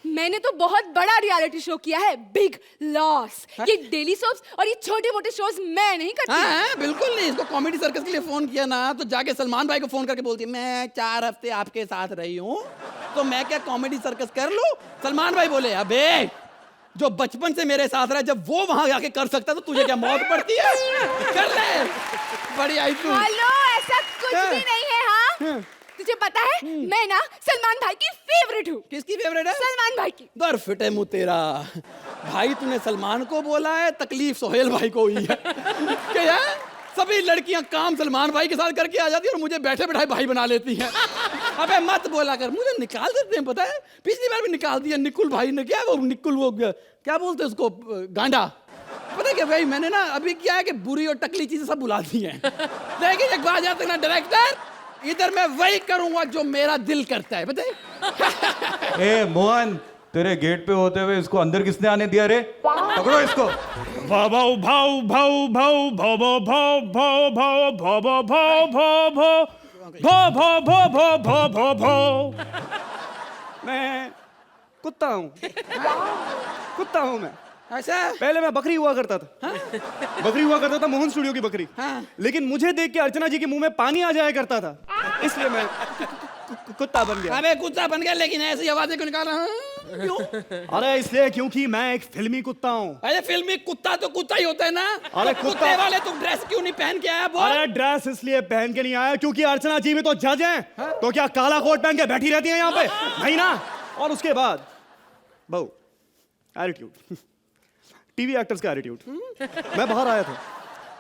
मैंने तो बहुत बड़ा रियलिटी शो किया है, बिग लॉस। ये डेली सोप्स और ये छोटे मोटे शोज मैं नहीं करती। हाँ, बिल्कुल नहीं। इसको कॉमेडी सर्कस के लिए फोन किया ना तो जाके सलमान भाई को फोन करके बोलती है मैं 4 हफ्ते आपके साथ रही हूँ तो मैं क्या कॉमेडी सर्कस कर लूं? सलमान भाई बोले अबे जो बचपन से मेरे साथ रहा, जब वो वहां जाके कर सकता तो तुझे क्या मौत पड़ती है? कर ले। बड़ी आई तू। हेलो, ऐसा कुछ भी नहीं है। हाँ, तुझे पता है मैं ना सलमान भाई की फेवरेट हूँ। किसकी फेवरेट है? सलमान भाई की। दर फिटे मुँह तेरा भाई, तूने सलमान को बोला है, तकलीफ सोहेल भाई को हुई है। क्या सभी लड़कियां काम सलमान भाई के साथ करके आ जाती है और मुझे बैठे बैठाए भाई बना लेती हैं। अबे मत बोला कर, मुझे निकाल देते हैं, पता है? पिछली बार भी निकाल दिया निकुल भाई ने। क्या वो निकुल, वो क्या बोलते हैं उसको, गांडा। पता है क्या भाई, मैंने ना अभी क्या है कि बुरी और टकली चीजें सब बुला दी हैं। लेकिन एक बात याद रखना डायरेक्टर, इधर मैं वही करूंगा जो मेरा दिल करता है, पता है? ए मोहन, तेरे गेट पे होते हुए इसको अंदर किसने आने दिया रे? पकड़ो इसको। भाव भाव भाव भाव भाव भाव भाव भाव भाव भाव भाव भाव भाव भाव भाव भाव भाव भाव भाव। मैं कुत्ता हूँ, कुत्ता हूँ मैं। ऐसा? पहले मैं बकरी हुआ करता था। बकरी हुआ करता था, मोहन स्टूडियो की बकरी। लेकिन मुझे देख के अर्चना जी के मुंह में पानी आ जाया करता था, इसलिए मैं कुत्ता बन गया। अबे कुत्ता बन गया, लेकिन ऐसी आवाजें क्यों निकाल रहा है? क्यों? अरे इसलिए क्योंकि मैं एक फिल्मी कुत्ता हूँ। अरे फिल्मी कुत्ता तो कुत्ता ही होता है ना। अरे तो कुत्ते वाले तुम ड्रेस क्यों नहीं पहन के आया? बोल। अरे ड्रेस इसलिए पहन के नहीं आया क्योंकि अर्चना जी भी तो जज हैं। तो क्या काला कोट पहन के बैठी रहती है यहाँ पे? नहीं ना। और उसके बाद बहू, एटीट्यूड, टीवी एक्टर्स का एटीट्यूड। मैं बाहर आया था,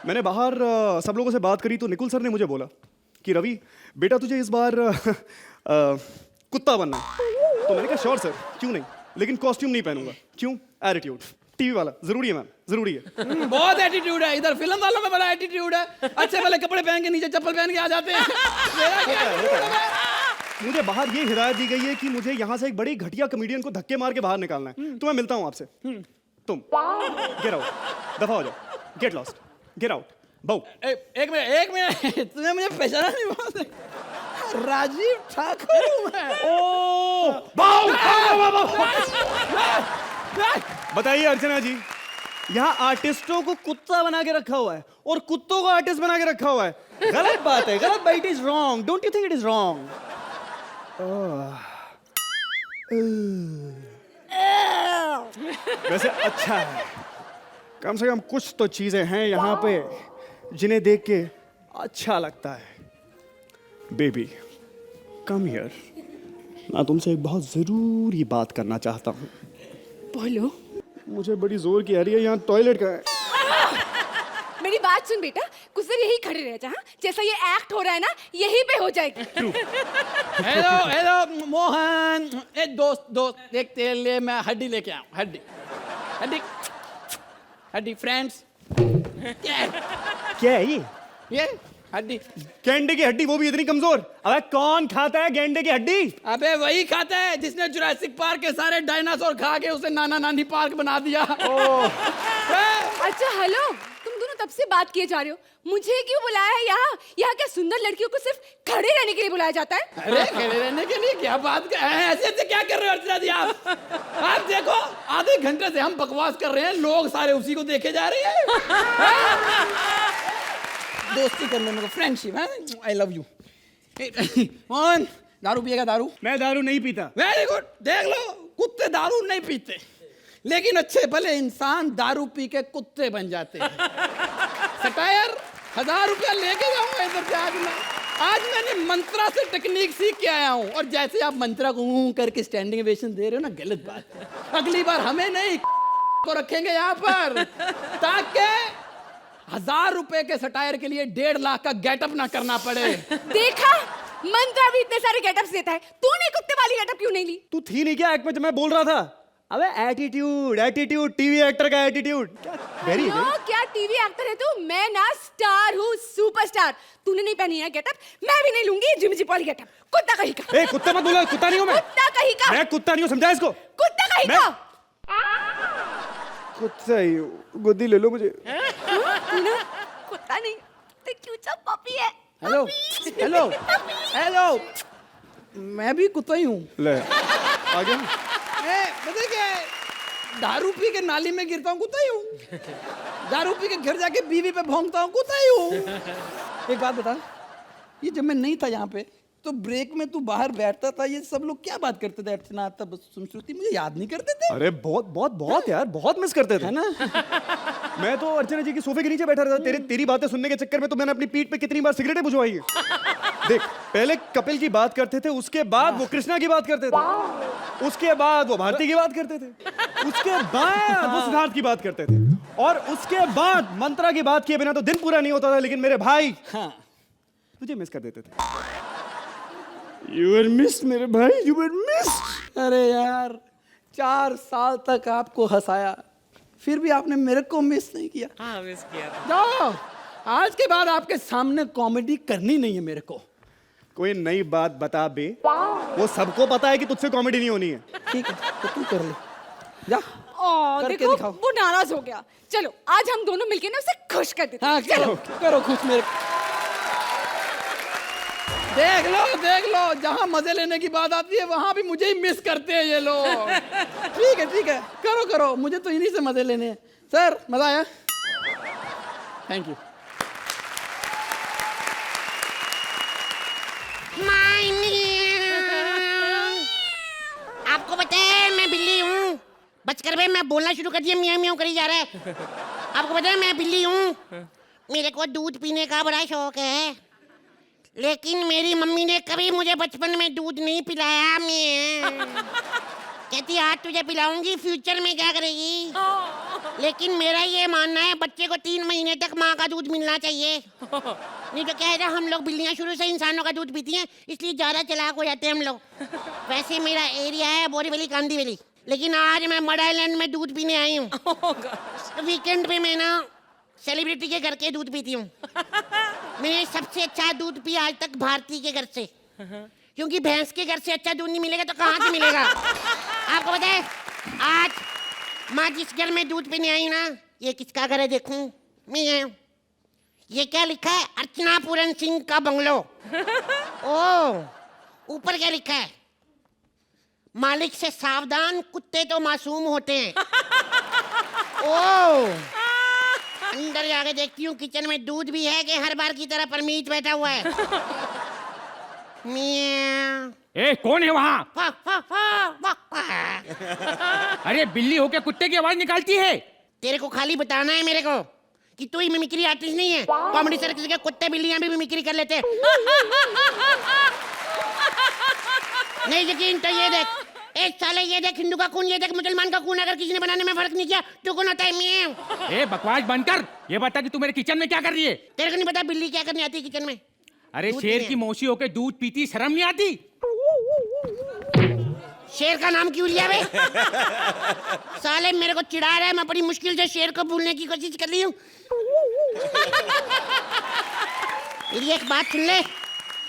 मैंने बाहर सब लोगों से बात करी तो निकुल सर ने मुझे बोला कि रवि बेटा तुझे इस बार कुत्ता बनना है। तो मैंने कहा श्योर सर, क्यों नहीं, लेकिन कॉस्ट्यूम नहीं पहनूंगा। क्यों? एटीट्यूड, टीवी वाला जरूरी है मैम, जरूरी है। बहुत एटीट्यूड है इधर, फिल्म वालों में बड़ा एटीट्यूड है। अच्छे वाले कपड़े पहन के नीचे चप्पल पहन के आ जाते हैं। मेरा क्या attitude है? मुझे बाहर ये हिदायत दी गई है कि मुझे यहाँ से एक बड़ी घटिया कमेडियन को धक्के मार के बाहर निकालना है। तो मैं मिलता हूँ आपसे। तुम गेट आउट, दफा हो जाओ, गेट लॉस्ट, गेट आउट। बहु एक मिनट तुमने मुझे पहचाना नहीं? बात राजीव ठाकुर हूँ मैं। ओ बताइए अर्चना जी, यहाँ आर्टिस्टों को कुत्ता बना के रखा हुआ है और कुत्तों को आर्टिस्ट बना के रखा हुआ है। गलत बात है, गलत बात। It is wrong, don't you think it is wrong? वैसे अच्छा है, कम से कम कुछ तो चीजें हैं यहाँ पे जिन्हें देख के अच्छा लगता है। बेबी कम हियर, मैं तुमसे एक बहुत जरूरी बात करना चाहता हूँ। बोलो। मुझे बड़ी जोर की आ रही है, यहाँ टॉयलेट का है। मेरी बात सुन बेटा, कुछ देर यही खड़े रह जा। हाँ? जैसा ये एक्ट हो रहा है ना, यहीं पे हो जाएगी। हेलो हेलो मोहन, ए दोस्त देख तेरे लिए मैं हड्डी लेके आऊँ। हड्डी हड्डी हड्डी फ्रेंड्स। क्या है ये हड्डी। गेंडे की हड्डी, वो भी इतनी कमजोर? अबे कौन खाता है गेंडे की हड्डी? अबे वही खाता है जिसने जुरासिक पार्क के सारे डायनासोर खा के उसे नाना नानी पार्क बना दिया। अच्छा हेलो, तुम दोनों तब से बात किए जा रहे हो, मुझे क्यों बुलाया है यहाँ? यहाँ क्या सुंदर लड़कियों को सिर्फ खड़े रहने के लिए बुलाया जाता है? अरे खड़े रहने के लिए क्या बात कर ऐसे ऐसे क्या कर रहे हो अर्चना जी आप? आप देखो आधे घंटे से हम बकवास कर रहे हैं, लोग सारे उसी को देखे जा रहे हैं। दोस्ती करने में फ्रेंडशिप है। I love you. मोहन दारू पिएगा? दारू? मैं दारू नहीं पीता। Very good. देख लो, कुत्ते दारू नहीं पीते, लेकिन अच्छे भले इंसान दारू पी के कुत्ते बन जाते हैं। सटायर 1000 रुपया लेके जाऊंगा इधर से आज मैंने मंत्रा से टेक्निक सीख के आया हूँ, और जैसे आप मंत्रा को करके स्टैंडिंग ओवेशन दे रहे हो ना, गलत बात है। अगली बार हमें नहीं को रखेंगे यहाँ पर, ताकि 1000 रुपए के सटायर के लिए 1.5 लाख का गेटअप ना करना पड़े। देखा, मंत्रा भी इतने सारे गेटअप्स देता है, तूने कुत्ते वाली गेटअप क्यों नहीं ली? तू थी नहीं क्या एक्ट में जब मैं बोल रहा था? अबे एटीट्यूड, एटीट्यूड, टीवी एक्टर का एटीट्यूड। वेरी क्या टीवी एक्टर है तू? मैं ना स्टार हूँ, सुपरस्टार। तूने नहीं पहनी है गेटअप, मैं भी नहीं लूंगी जिमी जी पॉली गेटअप। कुत्ता कहीं का। ए कुत्ता मत बोलो, कुत्ता नहीं हूँ मैं। कुत्ता कहीं का। मैं कुत्ता नहीं हूँ, समझा इसको? कुत्ता कहीं का। कुत्ता ही गोदी ले लो मुझे। कुत्ता नहीं तो क्यों पपी है? हेलो हेलो हेलो, मैं भी कुत्ता ही हूँ। ले आ गया। पता क्या है, दारू पी के नाली में गिरता हूँ, कुत्ता ही हूँ। दारू पी के घर जाके बीवी पे भौंकता हूँ, कुत्ता ही हूँ। एक बात बता, ये जब मैं नहीं था यहाँ पे तो ब्रेक में तू बाहर बैठता था, ये सब लोग क्या बात करते थे? अर्चना तब सुनश्रुति मुझे याद नहीं करते थे? अरे बहुत बहुत बहुत यार, बहुत मिस करते थे। है ना? मैं तो अर्चना जी के सोफे के नीचे बैठा रहता। तेरी बातें सुनने के चक्कर में तो मैंने अपनी पीठ पे कितनी बार सिगरेटें बुझवाई है। देख, पहले कपिल की बात करते थे, उसके बाद वो कृष्णा की बात करते थे, उसके बाद वो भारती की बात करते थे, उसके बाद वो सिद्धार्थ की बात करते थे, और उसके बाद मंत्रा की बात किए बिना तो दिन पूरा नहीं होता था। लेकिन मेरे भाई तुझे मिस कर देते थे। You were missed मेरे भाई, you were missed। अरे यार, 4 साल तक आपको हंसाया, फिर भी आपने मेरे को मिस नहीं किया। हाँ मिस किया। जाओ, आज के बाद आपके सामने कॉमेडी करनी नहीं है मेरे को। कोई नई बात बता बे, वो सबको पता है कि तुझसे कॉमेडी नहीं होनी है। ठीक है, तो तू कर ले, जा करके देखो दिखाओ। वो नाराज हो गया। चलो आज हम दोनों मिलके ना उसे खुश कर देते हैं। हाँ चलो करो खुश मेरे। देख लो, जहाँ मजे लेने की बात आती है वहां भी मुझे ही मिस करते हैं ये लोग। ठीक है, करो, मुझे तो इन्हीं से मजे लेने हैं। सर मजा आया? Thank you. आपको पता है मैं बिल्ली हूँ? बचकर भाई मैं बोलना शुरू कर दिया, मियाँ मियाँ करी जा रहा है। आपको पता है मैं बिल्ली हूँ, मेरे को दूध पीने का बड़ा शौक है, लेकिन मेरी मम्मी ने कभी मुझे बचपन में दूध नहीं पिलाया। मैं कहती आज तुझे पिलाऊंगी, फ्यूचर में क्या करेगी? लेकिन मेरा ये मानना है बच्चे को 3 महीने तक माँ का दूध मिलना चाहिए, नहीं तो क्या है ना, हम लोग बिल्लियाँ शुरू से इंसानों का दूध पीती हैं, इसलिए ज़्यादा चालाक हो जाते हैं हम लोग। वैसे मेरा एरिया है बोरीवली कांदीवली, लेकिन आज मैं मड आइलैंड में दूध पीने आई हूँ। वीकेंड पे मैं ना सेलिब्रिटी के घर के दूध पीती हूँ। मैंने सबसे अच्छा दूध पिया आज तक भारती के घर से। क्योंकि भैंस के घर से अच्छा दूध नहीं मिलेगा तो कहाँ से मिलेगा? आपको पता है, आज माँ जिस घर में दूध पीने आई ना, ये किसका घर है देखूं? मैं ये क्या लिखा है? अर्चना पूरन सिंह का बंगलो। ओ, ऊपर क्या लिखा है? मालिक से सावधान, कुत्ते तो मासूम होते हैं। ओ, अंदर जाके देखती हूँ किचन में दूध भी है कि हर बार की तरह परमीत बैठा हुआ है। मियां। ए, कौन है वहाँ? फा, फा, फा, फा, फा। अरे बिल्ली होके कुत्ते की आवाज निकालती है। तेरे को खाली बताना है मेरे को कि तू ही मिमिक्री आर्टिस्ट नहीं है। कॉमेडी सर्कस के कुत्ते बिल्लियां भी मिमिक्री कर लेते हैं। नहीं यकीन तो ये देख, एक साले ये देख हिंदू का खून, ये देख मुसलमान का खून, अगर किसी ने बनाने में फर्क नहीं किया तो कौन आता है? मियां। ए, बकवास बंद कर। ये बता कि तू मेरे किचन में क्या कर रही है? तेरे को नहीं पता बिल्ली क्या करने आती है किचन में? अरे दूध शेर पीने। की मौसी होके दूध पीती, शर्म नहीं आती? शेर का नाम क्यों लिया बे? साले मेरे को चिढ़ा रहा है, मैं बड़ी मुश्किल से शेर को भूलने की कोशिश कर रही हूँ। मेरी एक बात सुन ले,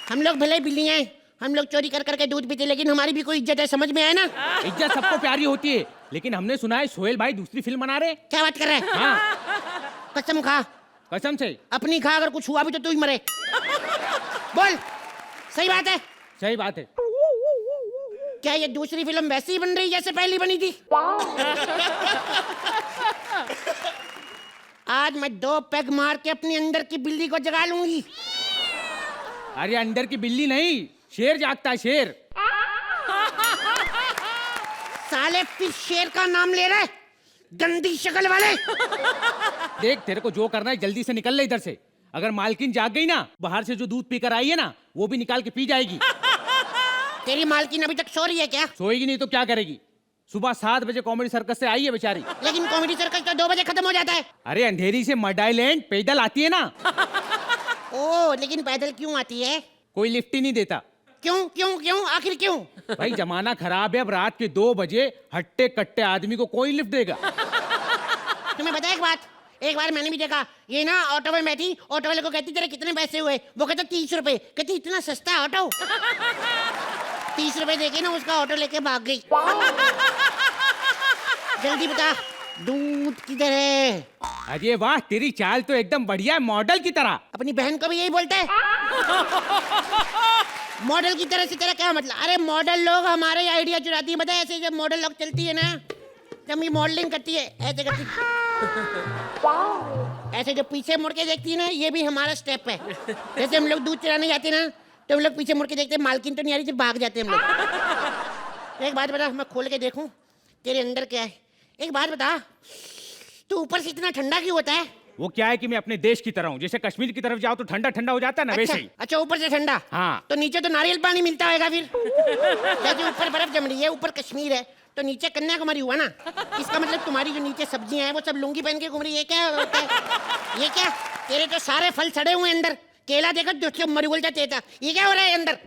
हम लोग भले बिल्ली हैं, हम लोग चोरी कर करके दूध पीते, लेकिन हमारी भी कोई इज्जत है, समझ में आया ना? इज्जत सबको प्यारी होती है, लेकिन हमने सुना है सोहेल भाई दूसरी फिल्म बना रहे। क्या बात कर रहे हैं? हाँ, कसम खा। कसम से। अपनी खा, अगर कुछ हुआ भी तो तू ही मरे। बोल, सही बात है? सही बात है। क्या ये दूसरी फिल्म वैसे ही बन रही जैसे पहली बनी थी? आज मैं 2 पैग मार के अपनी अंदर की बिल्ली को जगा लूंगी। अरे अंदर की बिल्ली नहीं, शेर जागता है, शेर। साले फिर शेर का नाम ले रहा है, गंदी शक्ल वाले। देख, तेरे को जो करना है जल्दी से निकल ले इधर से। अगर मालकिन जाग गई ना, बाहर से जो दूध पीकर आई है ना, वो भी निकाल के पी जाएगी। तेरी मालकिन अभी तक सो रही है क्या? सोएगी नहीं तो क्या करेगी? सुबह 7 बजे कॉमेडी सर्कस से आई है बेचारी। लेकिन कॉमेडी सर्कस तो 2 बजे खत्म हो जाता है। अरे अंधेरी से मडाईलैंड पैदल आती है ना। ओ, लेकिन पैदल क्यों आती है? कोई लिफ्ट ही नहीं देता। क्यों क्यों क्यों, आखिर क्यों? भाई जमाना खराब है, अब रात के 2 बजे हट्टे कट्टे आदमी को कोई लिफ्ट देगा? तुम्हें पता है एक बात, एक बार मैंने भी देखा, ये ना ऑटो में बैठी, ऑटो वाले को कहती तेरे कितने पैसे हुए? वो कहता 30 रुपए। कहती इतना सस्ता ऑटो? 30 रुपए देके ना उसका ऑटो लेके भाग गई। जल्दी बता, दूध किधर है? अरे वाह, तेरी चाल तो एकदम बढ़िया है, मॉडल की तरह। अपनी बहन को भी यही बोलता है? मॉडल की तरह से तेरा क्या मतलब? अरे मॉडल लोग हमारे आइडिया चुराती है, बताए? ऐसे जब मॉडल लोग चलती है ना, जब ये मॉडलिंग करती है ऐसे करती, ऐसे जो पीछे मुड़ के देखती है ना, ये भी हमारा स्टेप है। जैसे हम लोग दूध चुराने जाते हैं ना, तो हम लोग पीछे मुड़ के देखते हैं मालकिन तो नहीं आ रही, जब भाग जाते हैं हम लोग। एक बात बता, मैं खोल के देखूं तेरे अंदर क्या है? एक बात बता, तू ऊपर से इतना ठंडा क्यों होता है? वो क्या है कि मैं अपने देश की तरह हूँ, जैसे कश्मीर की तरफ जाओ तो ठंडा ठंडा हो जाता है ना, वैसे ही। अच्छा, ऊपर से ठंडा। हाँ। तो नीचे तो नारियल पानी मिलता होगा फिर। जैसे ऊपर बर्फ जम रही है, ऊपर कश्मीर है, तो नीचे कन्याकुमारी हुआ ना। इसका मतलब तुम्हारी जो नीचे सब्जियां हैं वो सब लुंगी पहन के घूम रही है। क्या होता है? ये क्या? तेरे तो सारे फल सड़े हुए अंदर। केला देखो जो मरुगल जाते था। ये क्या हो रहा है अंदर?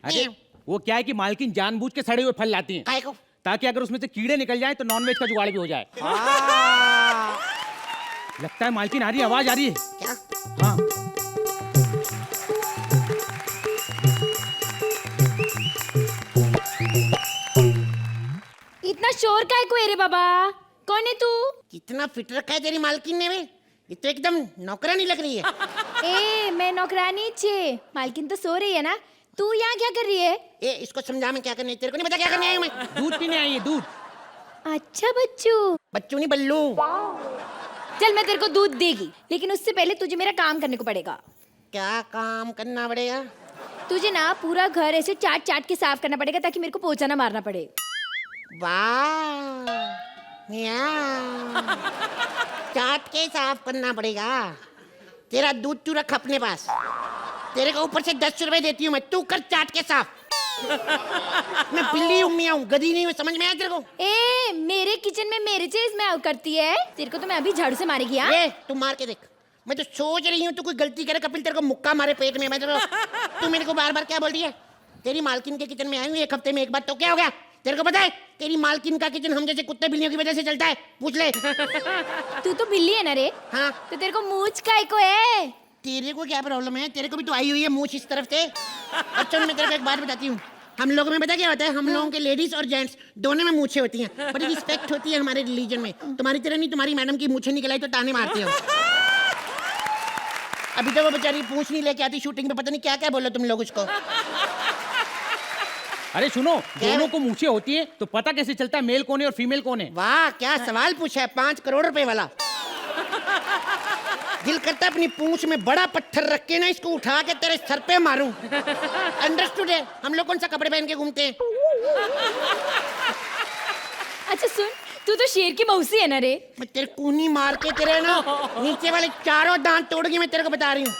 अरे वो क्या है कि मालकिन जानबूझ के सड़े हुए फल लाती हैं, काय को? ताकि अगर उसमें से कीड़े निकल जाए तो नॉनवेज का जुगाड़ भी हो जाए। लगता है मालकिन आ रही है, आवाज आ रही है। क्या? हाँ। इतना शोर काय को है रे बाबा? कौन है तू? कितना फिट रखा है तेरी मालकिन ने बे। ये तो एकदम नौकरानी लग रही है। ए, मैं नौकरानी छे, मालकिन तो सो रही है ना। तू यहाँ क्या कर रही है? ए, इसको समझा मैं क्या करने, तेरे को नहीं पता क्या करने आई हूं मैं? दूध पीने आई है, दूध। अच्छा बच्चू। बच्चू नहीं, बल्लू। चल मैं तेरे को दूध देगी, लेकिन उससे पहले तुझे मेरा काम करने को पड़ेगा। क्या काम करना पड़ेगा? तुझे ना पूरा घर ऐसे चाट चाट के साफ करना पड़ेगा, ताकि मेरे को पोछा ना मारना पड़े। वाह, चाट के साफ करना पड़ेगा। तेरा दूध तू रख अपने पास, तेरे को ऊपर से 10 रुपए देती हूँ मैं, तू कर चाट के साफ। मैं बिल्ली हूँ, मियाँ हूँ, गधी नहीं हूँ, समझ में आया तेरे को? ए, मेरे किचन में मेरे चीज में करती है, तेरे को तो मैं अभी झाड़ू से मारेगी। हाँ? ए, तू मार के देख। मैं तो सोच रही हूँ तू कोई गलती करे, कपिल तेरे को मुक्का मारे पेट में। मैं तू मेरे को बार बार क्या बोल रही है? तेरी मालकिन के किचन में आई हूँ 1 हफ्ते में 1 बार, तो क्या हो गया? तेरे को पता है तेरी मालकिन का किचन हम जैसे कुत्ते बिल्लियों की वजह से चलता है, पूछ ले। तू तो बिल्ली है ना रे? हाँ। तो तेरे को मूंछ काय को है? तेरे को क्या प्रॉब्लम है? तेरे को भी तो आई हुई है मूछ इस तरफ से। अच्छा मैं तेरे को एक बात बताती हूँ, हम लोगों में पता क्या होता है, हम लोगों के लेडीज और जेंट्स दोनों में मूछें होती हैं, बड़ी रिस्पेक्ट होती है हमारे रिलीजन में। तुम्हारी तरह नहीं, तुम्हारी मैडम की मूछें निकल आई तो ताने मारते हो। अभी तो वो बेचारी पूंछ नहीं लेके आती शूटिंग पे, पता नहीं क्या क्या बोलो तुम लोग उसको। अरे सुनो, दोनों को मूछें होती है तो पता कैसे चलता है मेल कौन है और फीमेल कौन है? वाह क्या सवाल पूछा है, 5 करोड़ रुपए वाला। दिल करता है अपनी पूंछ में बड़ा पत्थर रख के ना इसको उठा के तेरे सर पे मारूं। अंडरस्टूड है? हम लोग कौन सा कपड़े पहन के घूमते हैं? अच्छा सुन, तू तो शेर की मौसी है ना रे? मैं तेरे कूनी मार के तेरे ना नीचे वाले चारों दांत तोड़ूंगी, मैं तेरे को बता रही हूँ।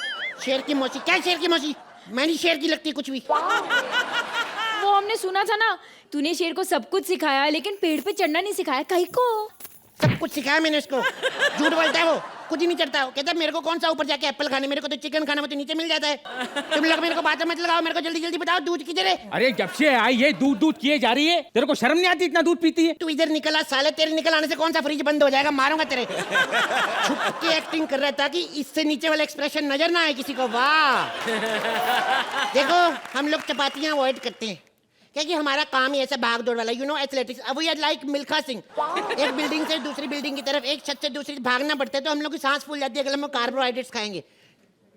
शेर की मौसी? क्या शेर की मौसी? मैं नहीं शेर की लगती कुछ भी। वो हमने सुना था ना, तूने शेर को सब कुछ सिखाया लेकिन पेड़ पे चढ़ना नहीं सिखाया, कहीं को? सब कुछ सिखाया मैंने उसको। झूठ बोलता है वो, कुछ ही नहीं चढ़ता। वो कहता है मेरे को कौन सा ऊपर जाके एप्पल खाने, मेरे को तो चिकन खाना, वो तो नीचे मिल जाता है। तुम लोग मेरे को बातें मत लगाओ, मेरे को जल्दी जल्दी बताओ दूध किधर है? अरे जब से आई है दूध दूध किए जा रही है, तेरे को शर्म नहीं आती इतना दूध पीती है? तू इधर निकला साले, तेरे निकल आने से कौन सा फ्रिज बंद हो जाएगा, मारूंगा तेरे। छुप के एक्टिंग कर रहा था कि इससे नीचे वाला एक्सप्रेशन नजर ना आए किसी को। वाह देखो, हम लोग चपातियां अवॉइड करते हैं क्योंकि हमारा काम ही ऐसा भाग दौड़ वाला, यू नो एथलेटिक्स। अब we are like Milkha Singh, एक बिल्डिंग से दूसरी बिल्डिंग की तरफ, एक छत से दूसरी भागना पड़ता है, तो हम लोग की सांस फूल जाती है अगर हम कार्बोहाइड्रेट्स खाएंगे।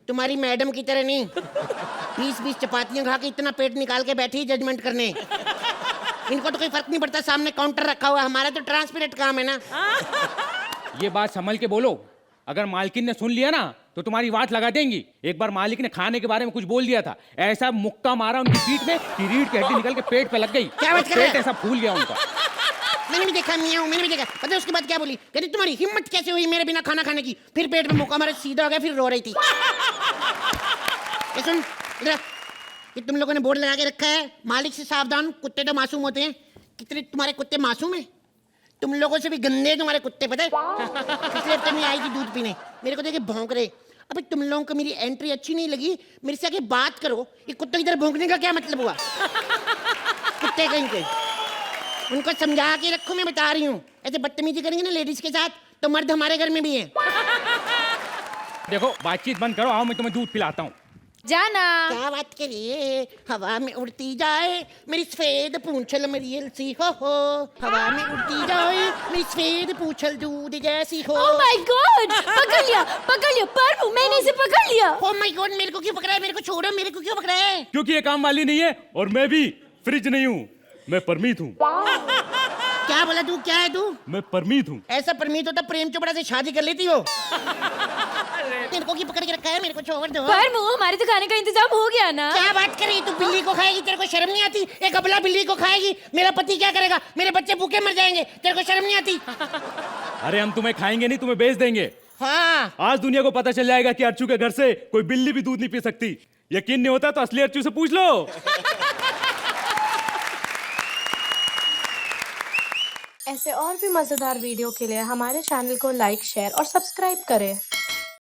तुम्हारी मैडम की तरह नहीं 20-20 चपातियां खा के इतना पेट निकाल के बैठी जजमेंट करने। इनको तो कोई फर्क नहीं पड़ता, सामने काउंटर रखा हुआ है, हमारा तो ट्रांसपेरेंट काम है ना। ये बात संभल के बोलो, अगर मालकिन ने सुन लिया ना तो तुम्हारी वाट लगा देंगी। एक बार मालिक ने खाने के बारे में कुछ बोल दिया था, ऐसा मुक्का मारा उनकी पीठ में कि रीढ़ की हड्डी निकल के पेट पे लग गई। क्या बात कर रहे पेट ऐसा फूल गया उनका। मैंने भी देखा मियाँ, मैंने भी देखा। पता है उसके बाद क्या बोली? कहती तुम्हारी हिम्मत कैसे हुई मेरे बिना खाना खाने की? फिर पेट में मुक्का मारा, सीधा हो गया, फिर रो रही थी। सुन इधर, ये तुम लोगों ने बोर्ड लगा के रखा है मालिक से सावधान, कुत्ते तो मासूम होते हैं। कितने तुम्हारे कुत्ते मासूम हैं? तुम लोगों से भी गंदे तुम्हारे कुत्ते, पता है? इसलिए अब नहीं आई थी दूध पीने, मेरे को देखे भौंक रहे। अबे तुम लोगों को मेरी एंट्री अच्छी नहीं लगी, मेरे से आके बात करो। ये कुत्तों की तरह भौंकने का क्या मतलब हुआ? कुत्ते कहीं के, उनको समझा के रखो, मैं बता रही हूँ। ऐसे बदतमीजी करेंगे ना लेडीज के साथ तो मर्द हमारे घर में भी हैं। देखो बातचीत बंद करो, आओ मैं तुम्हें दूध पिलाता हूँ। जाना। क्या बात करिए, हवा में उड़ती जाए मेरी सफेद पूंछल मरियल सी हो, हवा में उड़ती जाए मेरी सफेद पूंछल दूध जैसी हो। ओह माय गॉड, पकड़ लिया पर मैंने इसे पकड़ लिया। ओह माय गॉड, मेरे को क्यों पकड़ा है? मेरे को छोड़ो, मेरे को क्यों पकड़ा है? क्योंकि ये काम वाली नहीं है और मैं भी फ्रिज नहीं हूँ, मैं परमीत हूँ। क्या बोला तू? क्या है तू? मैं परमीत हूँ। ऐसा परमीत होता प्रेम चोपड़ा से शादी कर लेती हो। मेरे को क्यों पकड़ के रखा है? मेरे को छोड़ दो। पर मुंह, हमारे तो खाने का इंतजाम हो गया ना। क्या बात कर रही है? तू बिल्ली को खाएगी, तेरे को शर्म नहीं आती? एक अबला बिल्ली को खाएगी, मेरा पति क्या करेगा? मेरे बच्चे भूखे मर जाएंगे, तेरे को शर्म नहीं आती? अरे हम तुम्हें खाएंगे नहीं, तुम्हें बेच देंगे। हाँ, आज दुनिया को पता चल जाएगा कि अर्चू के घर से कोई बिल्ली भी दूध नहीं पी सकती। यकीन नहीं होता तो असली अर्चू से पूछ लो। ऐसे और भी मजेदार वीडियो के लिए हमारे चैनल को लाइक, शेयर और सब्सक्राइब करें।